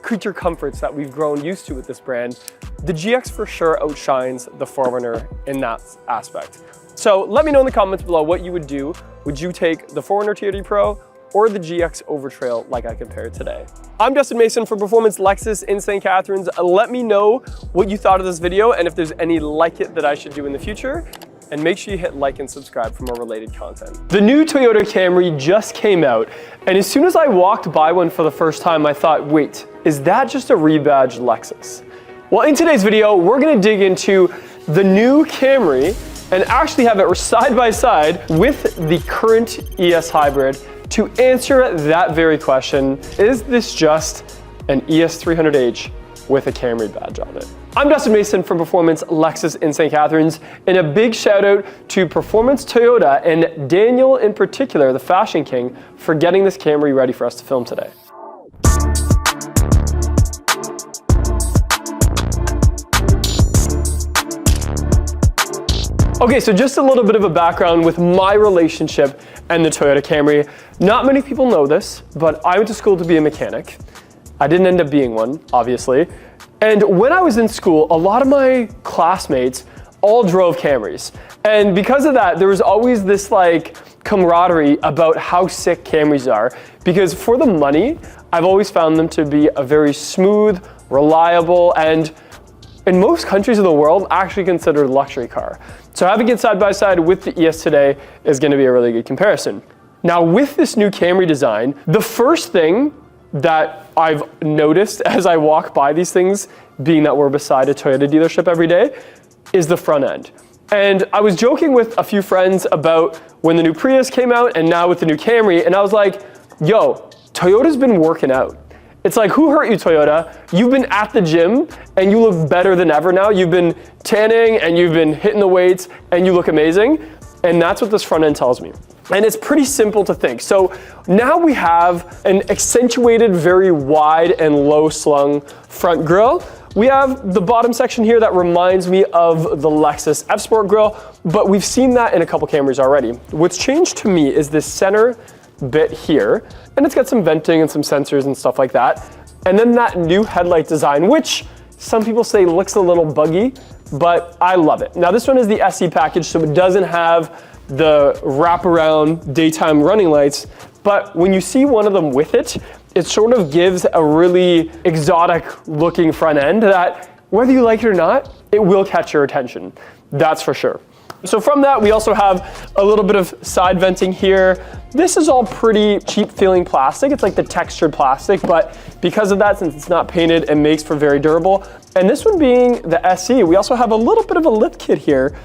creature comforts that we've grown used to with this brand, the GX for sure outshines the 4Runner in that aspect. So let me know in the comments below what you would do. Would you take the 4Runner TRD Pro or the GX Overtrail like I compared today? I'm Dustin Mason from Performance Lexus in St. Catharines. Let me know what you thought of this video and if there's any like it that I should do in the future. And make sure you hit like and subscribe for more related content. The new Toyota Camry just came out, and as soon as I walked by one for the first time, I thought, wait, is that just a rebadged Lexus? Well, in today's video, we're gonna dig into the new Camry and actually have it side by side with the current ES Hybrid to answer that very question. Is this just an ES300H with a Camry badge on it? I'm Dustin Mason from Performance Lexus in St. Catharines, and a big shout out to Performance Toyota and Daniel in particular, the Fashion King, for getting this Camry ready for us to film today. Okay, so just a little bit of a background with my relationship and the Toyota Camry. Not many people know this, but I went to school to be a mechanic. I didn't end up being one, obviously. And when I was in school, a lot of my classmates all drove Camrys. And because of that, there was always this camaraderie about how sick Camrys are. Because for the money, I've always found them to be a very smooth, reliable, and in most countries of the world, actually considered a luxury car. So having it side by side with the ES today is gonna be a really good comparison. Now with this new Camry design, the first thing that I've noticed as I walk by these things, being that we're beside a Toyota dealership every day, is the front end. And I was joking with a few friends about when the new Prius came out and now with the new Camry, and I was like, yo, Toyota's been working out. It's like, who hurt you, Toyota? You've been at the gym and you look better than ever now. You've been tanning and you've been hitting the weights and you look amazing. And that's what this front end tells me. And it's pretty simple to think. So now we have an accentuated, very wide and low slung front grille. We have the bottom section here that reminds me of the Lexus F Sport grille, but we've seen that in a couple Camrys already. What's changed to me is this center bit here, and it's got some venting and some sensors and stuff like that. And then that new headlight design, which some people say looks a little buggy, but I love it. Now this one is the SE package, so it doesn't have the wraparound daytime running lights, but when you see one of them with it, it sort of gives a really exotic looking front end that, whether you like it or not, it will catch your attention. That's for sure. So from that, we also have a little bit of side venting here. This is all pretty cheap feeling plastic. It's like the textured plastic, but because of that, since it's not painted, it makes for very durable. And this one being the SE, we also have a little bit of a lip kit here.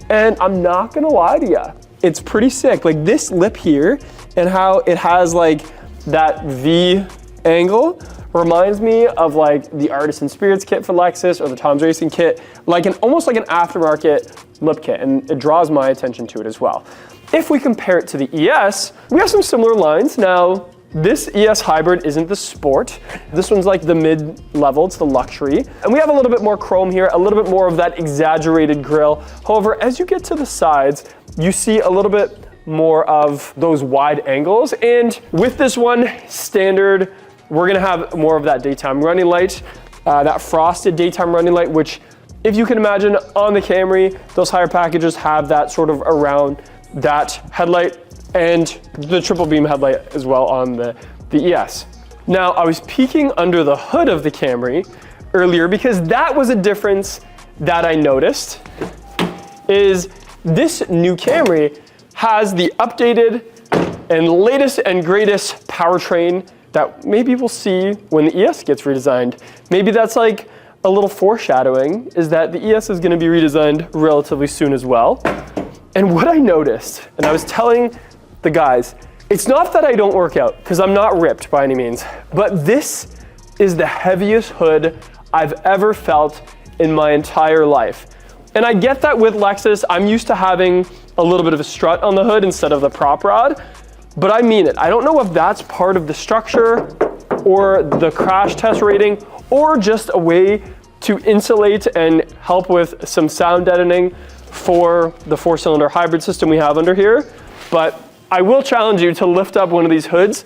And I'm not gonna lie to you, it's pretty sick. Like this lip here and how it has that V angle reminds me of the Artisan Spirits kit for Lexus or the Tom's Racing kit, almost like an aftermarket lip kit, and it draws my attention to it as well. If we compare it to the ES, we have some similar lines. Now, this ES Hybrid isn't the Sport. This one's the mid-level, it's the luxury. And we have a little bit more chrome here, a little bit more of that exaggerated grille. However, as you get to the sides, you see a little bit more of those wide angles. And with this one, standard, we're gonna have more of that daytime running light, that frosted daytime running light, which if you can imagine on the Camry, those higher packages have that sort of around that headlight and the triple beam headlight as well on the ES. Now, I was peeking under the hood of the Camry earlier because that was a difference that I noticed, is this new Camry has the updated and latest and greatest powertrain that maybe we'll see when the ES gets redesigned. Maybe that's a little foreshadowing, is that the ES is gonna be redesigned relatively soon as well. And what I noticed, and I was telling the guys, it's not that I don't work out, because I'm not ripped by any means, but this is the heaviest hood I've ever felt in my entire life. And I get that with Lexus, I'm used to having a little bit of a strut on the hood instead of the prop rod, but I mean it. I don't know if that's part of the structure or the crash test rating, or just a way to insulate and help with some sound deadening for the 4-cylinder hybrid system we have under here. But I will challenge you to lift up one of these hoods.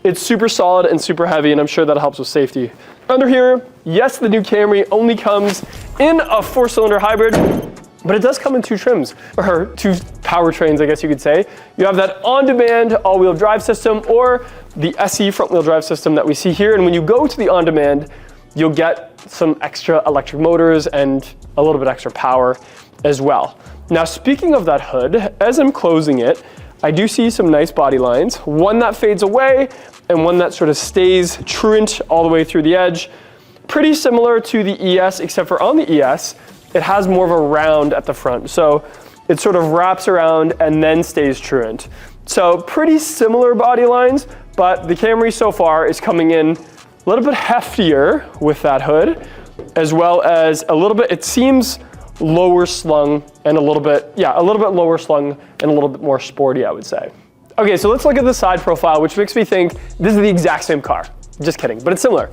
It's super solid and super heavy, and I'm sure that helps with safety. Under here, yes, the new Camry only comes in a 4-cylinder hybrid, but it does come in two trims, or two powertrains, I guess you could say. You have that on-demand all-wheel drive system, or the SE front-wheel drive system that we see here. And when you go to the on-demand, you'll get some extra electric motors and a little bit extra power as well. Now, speaking of that hood, as I'm closing it, I do see some nice body lines, one that fades away and one that sort of stays truant all the way through the edge. Pretty similar to the ES, except for on the ES, it has more of a round at the front. So it sort of wraps around and then stays truant. So pretty similar body lines, but the Camry so far is coming in a little bit heftier with that hood, as well as a little bit, it seems lower slung and a little bit lower slung and a little bit more sporty, I would say. Okay, so let's look at the side profile, which makes me think this is the exact same car. Just kidding, but it's similar.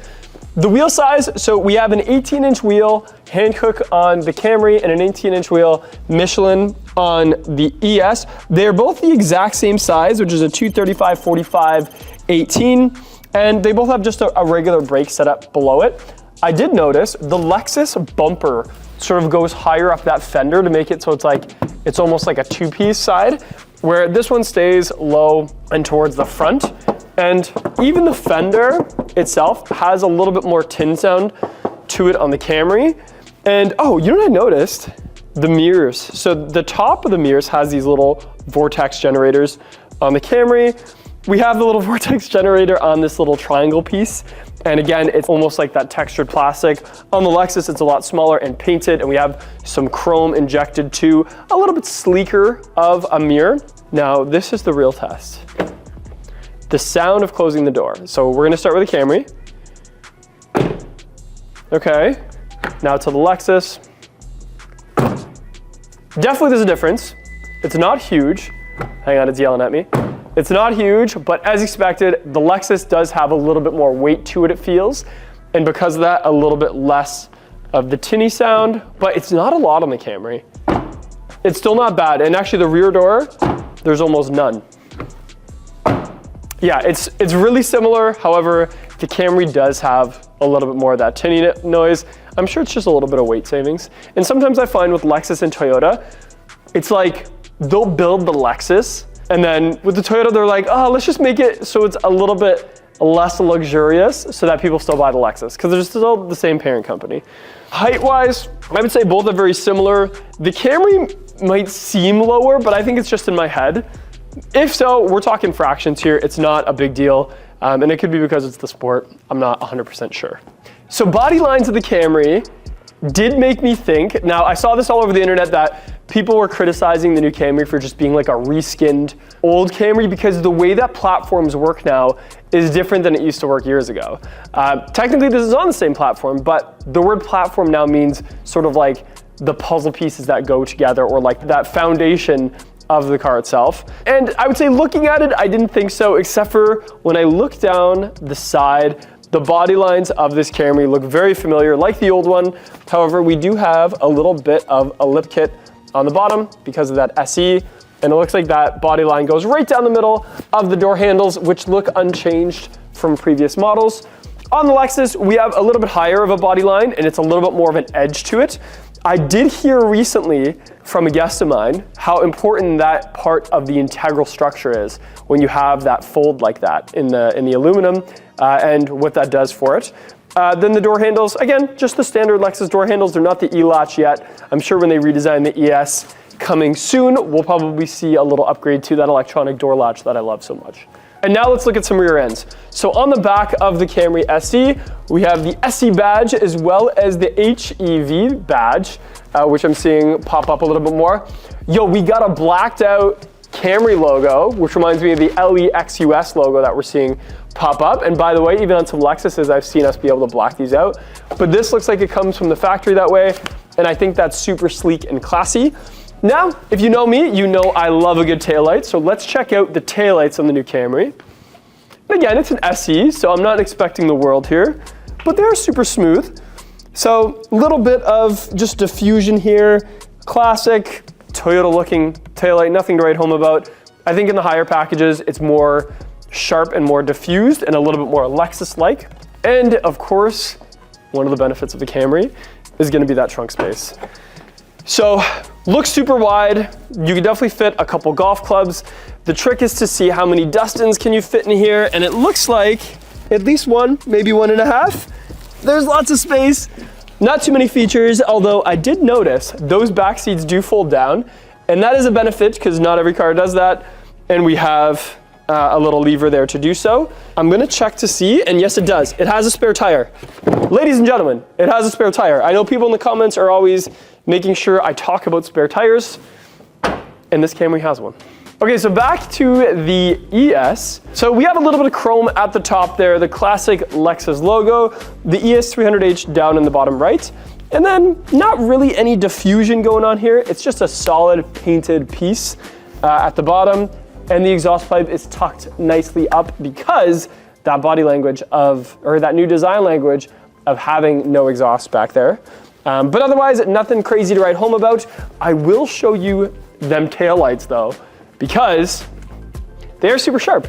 The wheel size, so we have an 18-inch wheel Hankook on the Camry and an 18-inch wheel Michelin on the ES. They're both the exact same size, which is a 235/45/18, and they both have just a regular brake setup below it. I did notice the Lexus bumper sort of goes higher up that fender to make it so it's almost like a two-piece side, where this one stays low and towards the front. And even the fender itself has a little bit more tin sound to it on the Camry. And oh, you know what I noticed? The mirrors. So the top of the mirrors has these little vortex generators. On the Camry, we have the little vortex generator on this little triangle piece. And again, it's almost like that textured plastic. On the Lexus, it's a lot smaller and painted, and we have some chrome injected to a little bit sleeker of a mirror. Now, this is the real test. The sound of closing the door. So we're gonna start with the Camry. Okay, now to the Lexus. Definitely there's a difference. It's not huge. Hang on, it's yelling at me. It's not huge, but as expected, the Lexus does have a little bit more weight to it, it feels. And because of that, a little bit less of the tinny sound, but it's not a lot on the Camry. It's still not bad. And actually the rear door, there's almost none. Yeah, it's really similar. However, the Camry does have a little bit more of that tinny noise. I'm sure it's just a little bit of weight savings. And sometimes I find with Lexus and Toyota, it's like they'll build the Lexus, and then with the Toyota, they're like, oh, let's just make it so it's a little bit less luxurious so that people still buy the Lexus, because they're still the same parent company. Height-wise, I would say both are very similar. The Camry might seem lower, but I think it's just in my head. If so, we're talking fractions here. It's not a big deal. And it could be because it's the Sport. I'm not 100% sure. So body lines of the Camry did make me think. Now, I saw this all over the internet that people were criticizing the new Camry for just being like a reskinned old Camry, because the way that platforms work now is different than it used to work years ago. Technically, this is on the same platform, but the word platform now means sort of like the puzzle pieces that go together, or like that foundation of the car itself. And I would say looking at it, I didn't think so, except for when I look down the side, the body lines of this Camry look very familiar, like the old one. However, we do have a little bit of a lip kit on the bottom because of that SE. And it looks like that body line goes right down the middle of the door handles, which look unchanged from previous models. On the Lexus, we have a little bit higher of a body line, and it's a little bit more of an edge to it. I did hear recently from a guest of mine how important that part of the integral structure is when you have that fold like that in the aluminum, and what that does for it. Then the door handles, again, just the standard Lexus door handles. They're not the E-latch yet. I'm sure when they redesign the ES coming soon, we'll probably see a little upgrade to that electronic door latch that I love so much. And now let's look at some rear ends. So on the back of the Camry SE, we have the SE badge as well as the HEV badge, which I'm seeing pop up a little bit more. Yo, we got a blacked out Camry logo, which reminds me of the LEXUS logo that we're seeing pop up. And by the way, even on some Lexuses, I've seen us be able to black these out. But this looks like it comes from the factory that way. And I think that's super sleek and classy. Now, if you know me, you know I love a good taillight. So let's check out the taillights on the new Camry. And again, it's an SE, so I'm not expecting the world here, but they're super smooth. So a little bit of just diffusion here, classic Toyota looking taillight, nothing to write home about. I think in the higher packages, it's more sharp and more diffused and a little bit more Lexus-like. And of course, one of the benefits of the Camry is gonna be that trunk space. So looks super wide. You can definitely fit a couple golf clubs. The trick is to see how many Dustins can you fit in here. And it looks like at least one, maybe 1.5. There's lots of space. Not too many features, although I did notice those back seats do fold down. And that is a benefit because not every car does that. And we have a little lever there to do so. I'm gonna check to see, and yes, it does. It has a spare tire. Ladies and gentlemen, it has a spare tire. I know people in the comments are always making sure I talk about spare tires, and this Camry has one. Okay, so back to the ES. So we have a little bit of chrome at the top there, the classic Lexus logo, the ES300H down in the bottom right, and then not really any diffusion going on here. It's just a solid painted piece at the bottom, and the exhaust pipe is tucked nicely up because that body language or that new design language of having no exhaust back there. But otherwise, nothing crazy to write home about. I will show you them taillights though, because they're super sharp.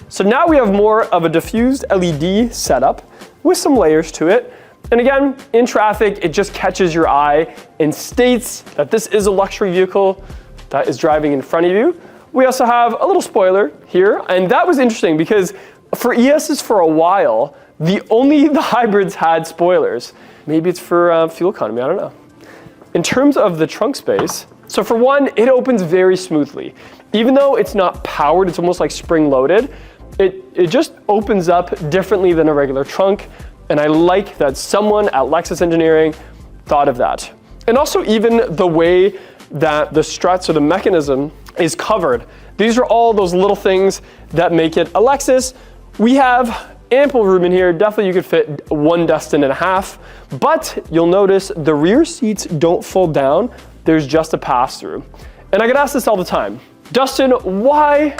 So now we have more of a diffused LED setup with some layers to it. And again, in traffic, it just catches your eye and states that this is a luxury vehicle that is driving in front of you. We also have a little spoiler here, and that was interesting because for ESs for a while, the hybrids had spoilers. Maybe it's for fuel economy, I don't know. In terms of the trunk space, so for one, it opens very smoothly. Even though it's not powered, it's almost like spring-loaded, it just opens up differently than a regular trunk, and I like that someone at Lexus Engineering thought of that. And also even the way that the struts or the mechanism is covered. These are all those little things that make it a Lexus. We have ample room in here. Definitely you could fit 1.5 Dustin, but you'll notice the rear seats don't fold down. There's just a pass-through. And I get asked this all the time. Dustin, why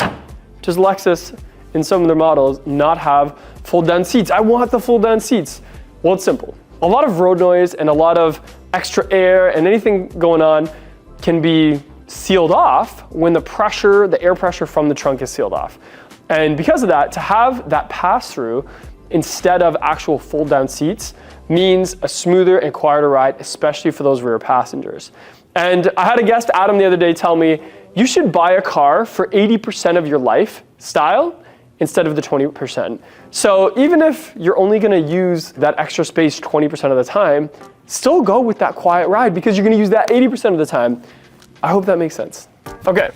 does Lexus in some of their models not have fold-down seats? I want the fold-down seats. Well, it's simple. A lot of road noise and a lot of extra air and anything going on can be sealed off when the air pressure from the trunk is sealed off. And because of that, to have that pass-through instead of actual fold-down seats means a smoother and quieter ride, especially for those rear passengers. And I had a guest, Adam, the other day tell me, you should buy a car for 80% of your lifestyle instead of the 20%. So even if you're only gonna use that extra space 20% of the time, still go with that quiet ride because you're gonna use that 80% of the time. I hope that makes sense. Okay,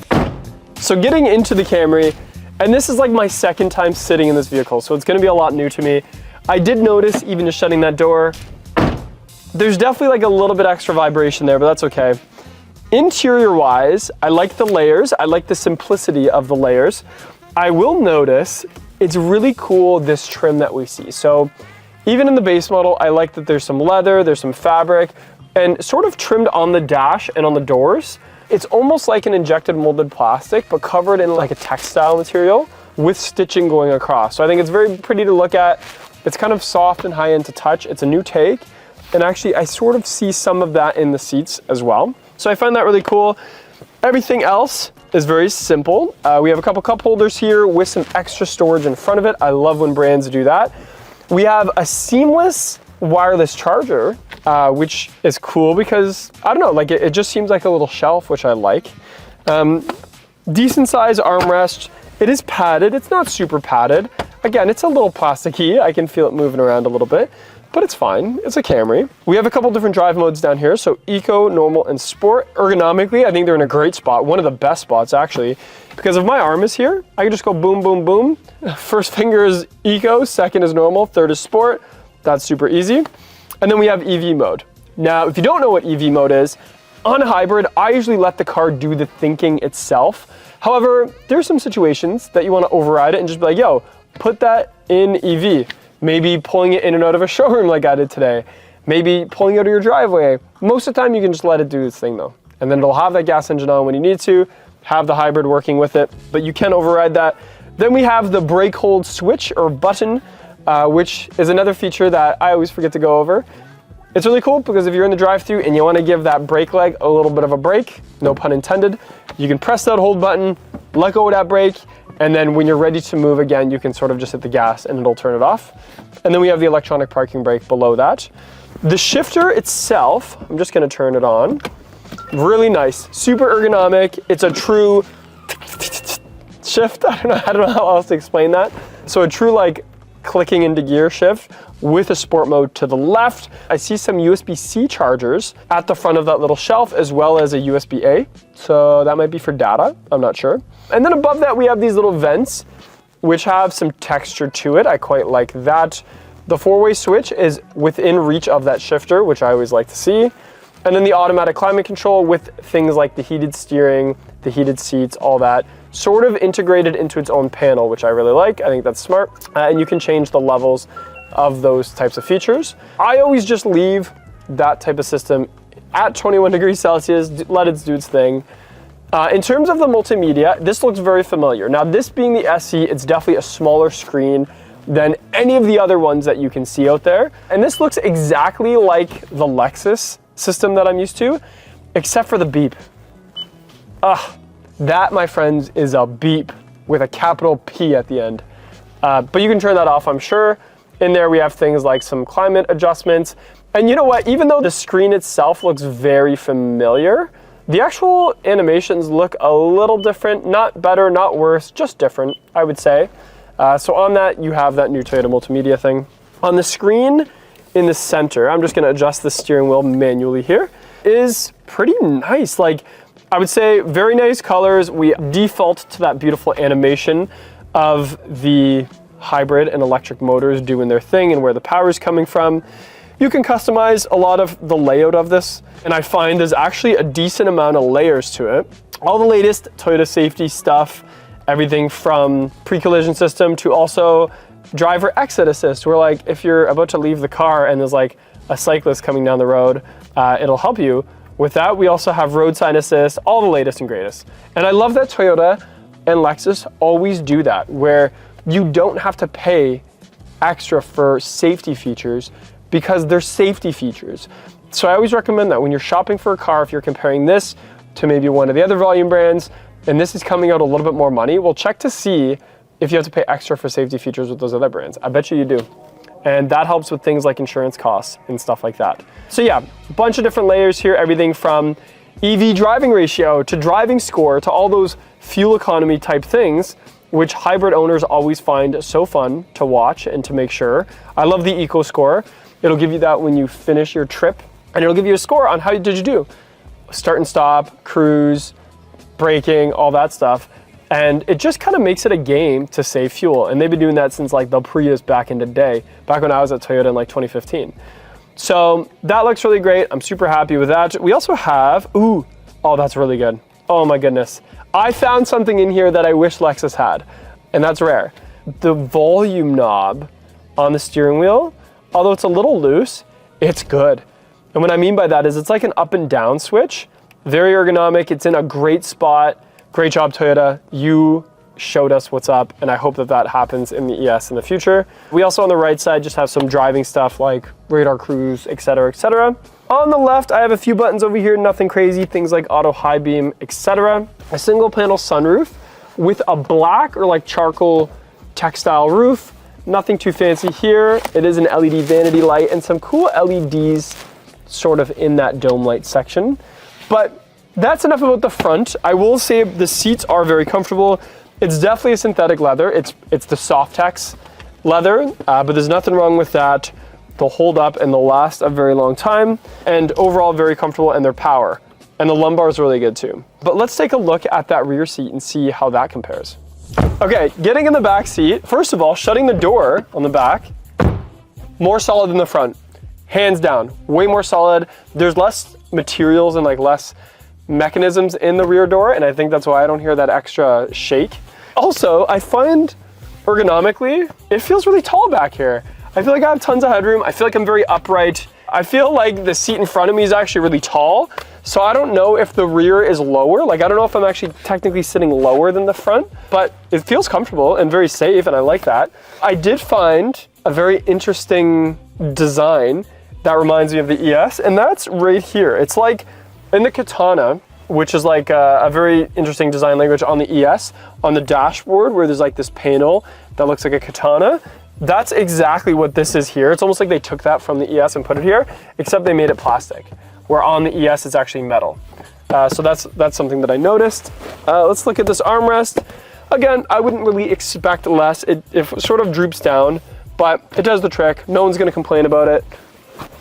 so getting into the Camry, and this is like my second time sitting in this vehicle, so it's gonna be a lot new to me. I did notice, even just shutting that door, there's definitely like a little bit extra vibration there, but that's okay. Interior-wise, I like the layers. I like the simplicity of the layers. I will notice it's really cool, this trim that we see. So even in the base model, I like that there's some leather, there's some fabric, and sort of trimmed on the dash and on the doors. It's almost like an injected molded plastic, but covered in like a textile material with stitching going across. So I think it's very pretty to look at. It's kind of soft and high-end to touch. It's a new take. And actually, I sort of see some of that in the seats as well. So I find that really cool. Everything else is very simple. We have a couple cup holders here with some extra storage in front of it. I love when brands do that. We have a seamless wireless charger, which is cool because, I don't know, like it just seems like a little shelf, which I like. Decent size armrest. It is padded. It's not super padded. Again, it's a little plasticky. I can feel it moving around a little bit, but it's fine. It's a Camry. We have a couple different drive modes down here. So eco, normal, and sport. Ergonomically, I think they're in a great spot. One of the best spots, actually. Because if my arm is here, I can just go boom, boom, boom. First finger is eco, second is normal, third is sport. That's super easy. And then we have EV mode. Now, if you don't know what EV mode is, on hybrid, I usually let the car do the thinking itself. However, there's some situations that you want to override it and just be like, yo, put that in EV. Maybe pulling it in and out of a showroom like I did today. Maybe pulling it out of your driveway. Most of the time, you can just let it do its thing though. And then it'll have that gas engine on when you need to, have the hybrid working with it, but you can override that. Then we have the brake hold switch or button, which is another feature that I always forget to go over. It's really cool because if you're in the drive-thru and you want to give that brake leg a little bit of a break, no pun intended, you can press that hold button, let go of that brake, and then when you're ready to move again, you can sort of just hit the gas and it'll turn it off. And then we have the electronic parking brake below that. The shifter itself, I'm just going to turn it on. Really nice, super ergonomic. It's a true shift. I don't know how else to explain that. So a true like clicking into gear shift with a sport mode to the left. I see some USB-C chargers at the front of that little shelf as well as a USB-A. So that might be for data, I'm not sure. And then above that we have these little vents which have some texture to it. I quite like that. The four-way switch is within reach of that shifter, which I always like to see. And then the automatic climate control with things like the heated steering, the heated seats, all that, sort of integrated into its own panel, which I really like. I think that's smart. And you can change the levels of those types of features. I always just leave that type of system at 21 degrees Celsius, let it do its thing. In terms of the multimedia, this looks very familiar. Now, this being the SE, it's definitely a smaller screen than any of the other ones that you can see out there. And this looks exactly like the Lexus system that I'm used to, except for the beep. That, my friends, is a beep with a capital P at the end. But you can turn that off, I'm sure. In there, we have things like some climate adjustments. And you know what? Even though the screen itself looks very familiar, the actual animations look a little different. Not better, not worse, just different, I would say. So on that, you have that new Toyota multimedia thing. On the screen in the center, I'm just gonna adjust the steering wheel manually here, is pretty nice. Like, I would say very nice colors. We default to that beautiful animation of the hybrid and electric motors doing their thing and where the power is coming from. You can customize a lot of the layout of this, and I find there's actually a decent amount of layers to it. All the latest Toyota safety stuff, everything from pre-collision system to also driver exit assist, where like if you're about to leave the car and there's like a cyclist coming down the road, it'll help you. With that, we also have road sign assist, all the latest and greatest. And I love that Toyota and Lexus always do that, where you don't have to pay extra for safety features because they're safety features. So I always recommend that when you're shopping for a car, if you're comparing this to maybe one of the other volume brands, and this is coming out a little bit more money, well, check to see if you have to pay extra for safety features with those other brands. I bet you do. And that helps with things like insurance costs and stuff like that. So yeah, a bunch of different layers here, everything from EV driving ratio to driving score to all those fuel economy type things, which hybrid owners always find so fun to watch and to make sure. I love the eco score. It'll give you that when you finish your trip, and it'll give you a score on how did you do. Start and stop, cruise, braking, all that stuff. And it just kind of makes it a game to save fuel. And they've been doing that since like the Prius back in the day, back when I was at Toyota in like 2015. So that looks really great. I'm super happy with that. We also have, oh, that's really good. Oh my goodness. I found something in here that I wish Lexus had, and that's rare. The volume knob on the steering wheel, although it's a little loose, it's good. And what I mean by that is it's like an up and down switch, very ergonomic. It's in a great spot. Great job, Toyota. You showed us what's up, and I hope that that happens in the ES in the future. We also on the right side just have some driving stuff like radar cruise, etc., etc. On the left, I have a few buttons over here, nothing crazy, things like auto high beam, etc. A single panel sunroof with a black or like charcoal textile roof. Nothing too fancy here. It is an LED vanity light and some cool LEDs sort of in that dome light section. But that's enough about the front. I will say the seats are very comfortable. It's definitely a synthetic leather. It's the Softex leather, but there's nothing wrong with that. They'll hold up and they'll last a very long time, and overall very comfortable, and their power. And the lumbar is really good too. But let's take a look at that rear seat and see how that compares. Okay, getting in the back seat, first of all, shutting the door on the back, more solid than the front. Hands down, way more solid. There's less materials and like less mechanisms in the rear door, and I think that's why I don't hear that extra shake. Also, I find ergonomically, it feels really tall back here. I feel like I have tons of headroom. I feel like I'm very upright. I feel like the seat in front of me is actually really tall. So I don't know if the rear is lower. Like, I don't know if I'm actually technically sitting lower than the front, but it feels comfortable and very safe, and I like that. I did find a very interesting design that reminds me of the ES, and that's right here. It's like in the Katana, which is like a very interesting design language on the ES, on the dashboard where there's like this panel that looks like a katana. That's exactly what this is here. It's almost like they took that from the ES and put it here, except they made it plastic, where on the ES it's actually metal. So that's something that I noticed. Let's look at this armrest. Again, I wouldn't really expect less. It sort of droops down, but it does the trick. No one's gonna complain about it.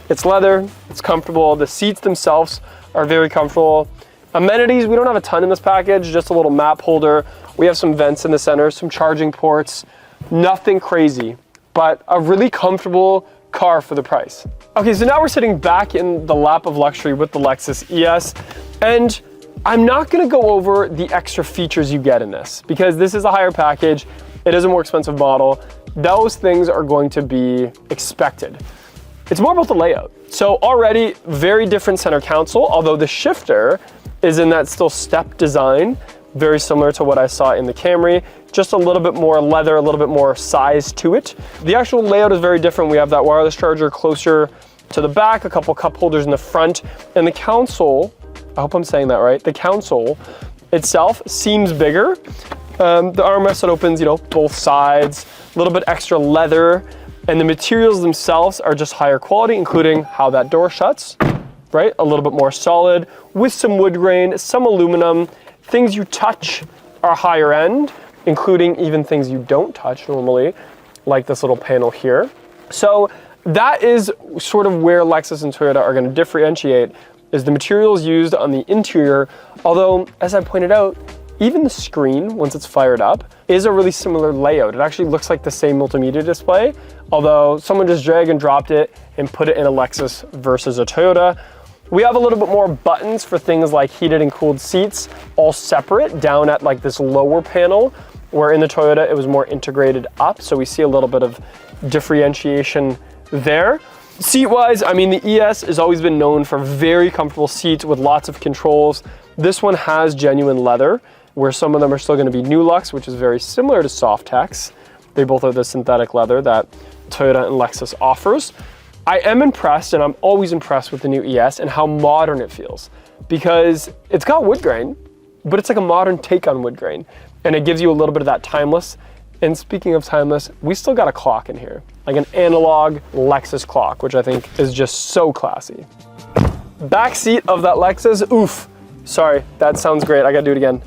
It's leather, it's comfortable. The seats themselves are very comfortable. Amenities, we don't have a ton in this package, just a little map holder. We have some vents in the center, some charging ports, nothing crazy, but a really comfortable car for the price. Okay, so now we're sitting back in the lap of luxury with the Lexus ES, and I'm not gonna go over the extra features you get in this because this is a higher package, it is a more expensive model. Those things are going to be expected. It's more about the layout. So already very different center console, although the shifter is in that still step design, very similar to what I saw in the Camry, just a little bit more leather, a little bit more size to it. The actual layout is very different. We have that wireless charger closer to the back, a couple cup holders in the front, and the console, I hope I'm saying that right, the console itself seems bigger. The armrest that opens, both sides, a little bit extra leather, and the materials themselves are just higher quality, including how that door shuts, right? A little bit more solid with some wood grain, some aluminum. Things you touch are higher end, including even things you don't touch normally, like this little panel here. So that is sort of where Lexus and Toyota are going to differentiate, is the materials used on the interior. Although, as I pointed out, even the screen, once it's fired up, is a really similar layout. It actually looks like the same multimedia display, although someone just drag and dropped it and put it in a Lexus versus a Toyota. We have a little bit more buttons for things like heated and cooled seats, all separate down at like this lower panel, where in the Toyota it was more integrated up. So we see a little bit of differentiation there. Seat-wise, I mean, the ES has always been known for very comfortable seats with lots of controls. This one has genuine leather, where some of them are still gonna be Nulux, which is very similar to Softex. They both have the synthetic leather that Toyota and Lexus offers. I am impressed, and I'm always impressed with the new ES and how modern it feels, because it's got wood grain, but it's like a modern take on wood grain, and it gives you a little bit of that timeless. And speaking of timeless, we still got a clock in here, like an analog Lexus clock, which I think is just so classy. Back seat of that Lexus, oof. Sorry, that sounds great. I gotta do it again.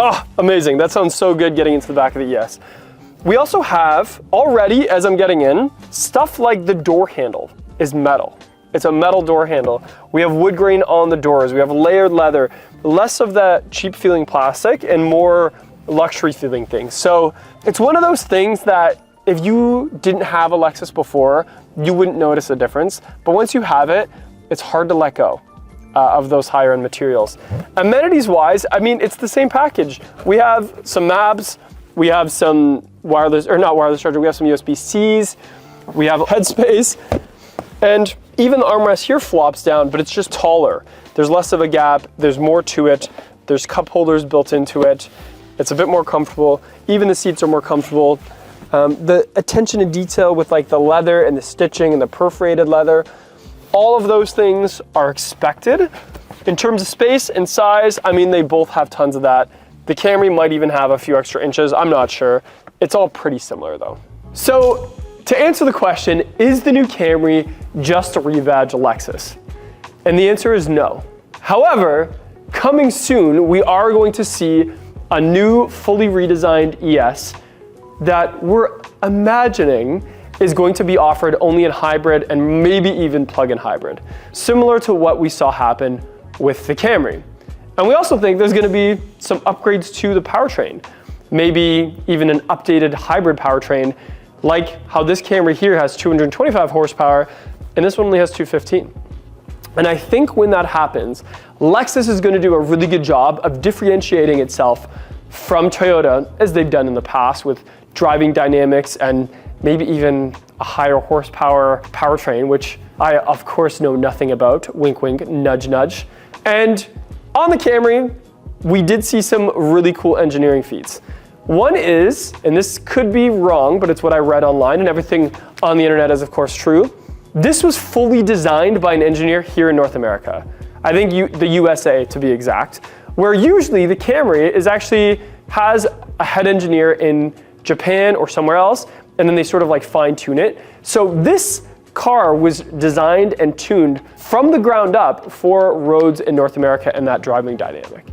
Oh, amazing. That sounds so good getting into the back of the ES. We also have, already as I'm getting in, stuff like the door handle is metal. It's a metal door handle. We have wood grain on the doors. We have layered leather, less of that cheap feeling plastic and more luxury feeling things. So it's one of those things that if you didn't have a Lexus before, you wouldn't notice a difference. But once you have it, it's hard to let go of those higher end materials. Amenities wise, I mean, it's the same package. We have some maps, we have some wireless, or not wireless charger, we have some USB-Cs, we have headspace, and even the armrest here flops down, but it's just taller. There's less of a gap, there's more to it, there's cup holders built into it, it's a bit more comfortable, even the seats are more comfortable. The attention to detail with like the leather and the stitching and the perforated leather, all of those things are expected. In terms of space and size, I mean, they both have tons of that. The Camry might even have a few extra inches, I'm not sure. It's all pretty similar though. So to answer the question, is the new Camry just a rebadged Lexus? And the answer is no. However, coming soon, we are going to see a new fully redesigned ES that we're imagining is going to be offered only in hybrid and maybe even plug-in hybrid, similar to what we saw happen with the Camry. And we also think there's going to be some upgrades to the powertrain, maybe even an updated hybrid powertrain, like how this Camry here has 225 horsepower and this one only has 215. And I think when that happens, Lexus is going to do a really good job of differentiating itself from Toyota, as they've done in the past with driving dynamics and maybe even a higher horsepower powertrain, which I of course know nothing about, wink wink, nudge nudge. And on the Camry, we did see some really cool engineering feats. One is, and this could be wrong, but it's what I read online, and everything on the internet is of course true, this was fully designed by an engineer here in North America. I think the USA to be exact, where usually the Camry has a head engineer in Japan or somewhere else, and then they sort of like fine tune it. So this car was designed and tuned from the ground up for roads in North America and that driving dynamic.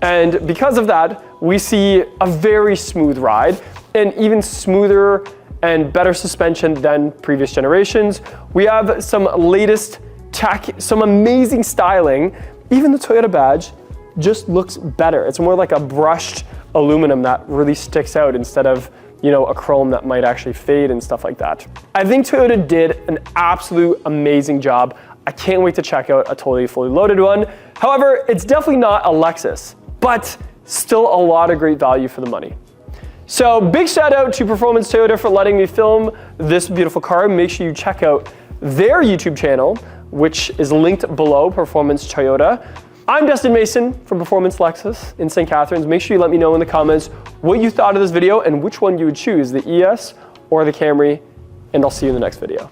And because of that, we see a very smooth ride and even smoother and better suspension than previous generations. We have some latest tech, some amazing styling. Even the Toyota badge just looks better. It's more like a brushed aluminum that really sticks out instead of, a chrome that might actually fade and stuff like that. I think Toyota did an absolute amazing job. I can't wait to check out a totally fully loaded one. However, it's definitely not a Lexus, but still a lot of great value for the money. So big shout out to Performance Toyota for letting me film this beautiful car. Make sure you check out their YouTube channel, which is linked below, Performance Toyota. I'm Dustin Mason from Performance Lexus in St. Catharines. Make sure you let me know in the comments what you thought of this video and which one you would choose, the ES or the Camry, and I'll see you in the next video.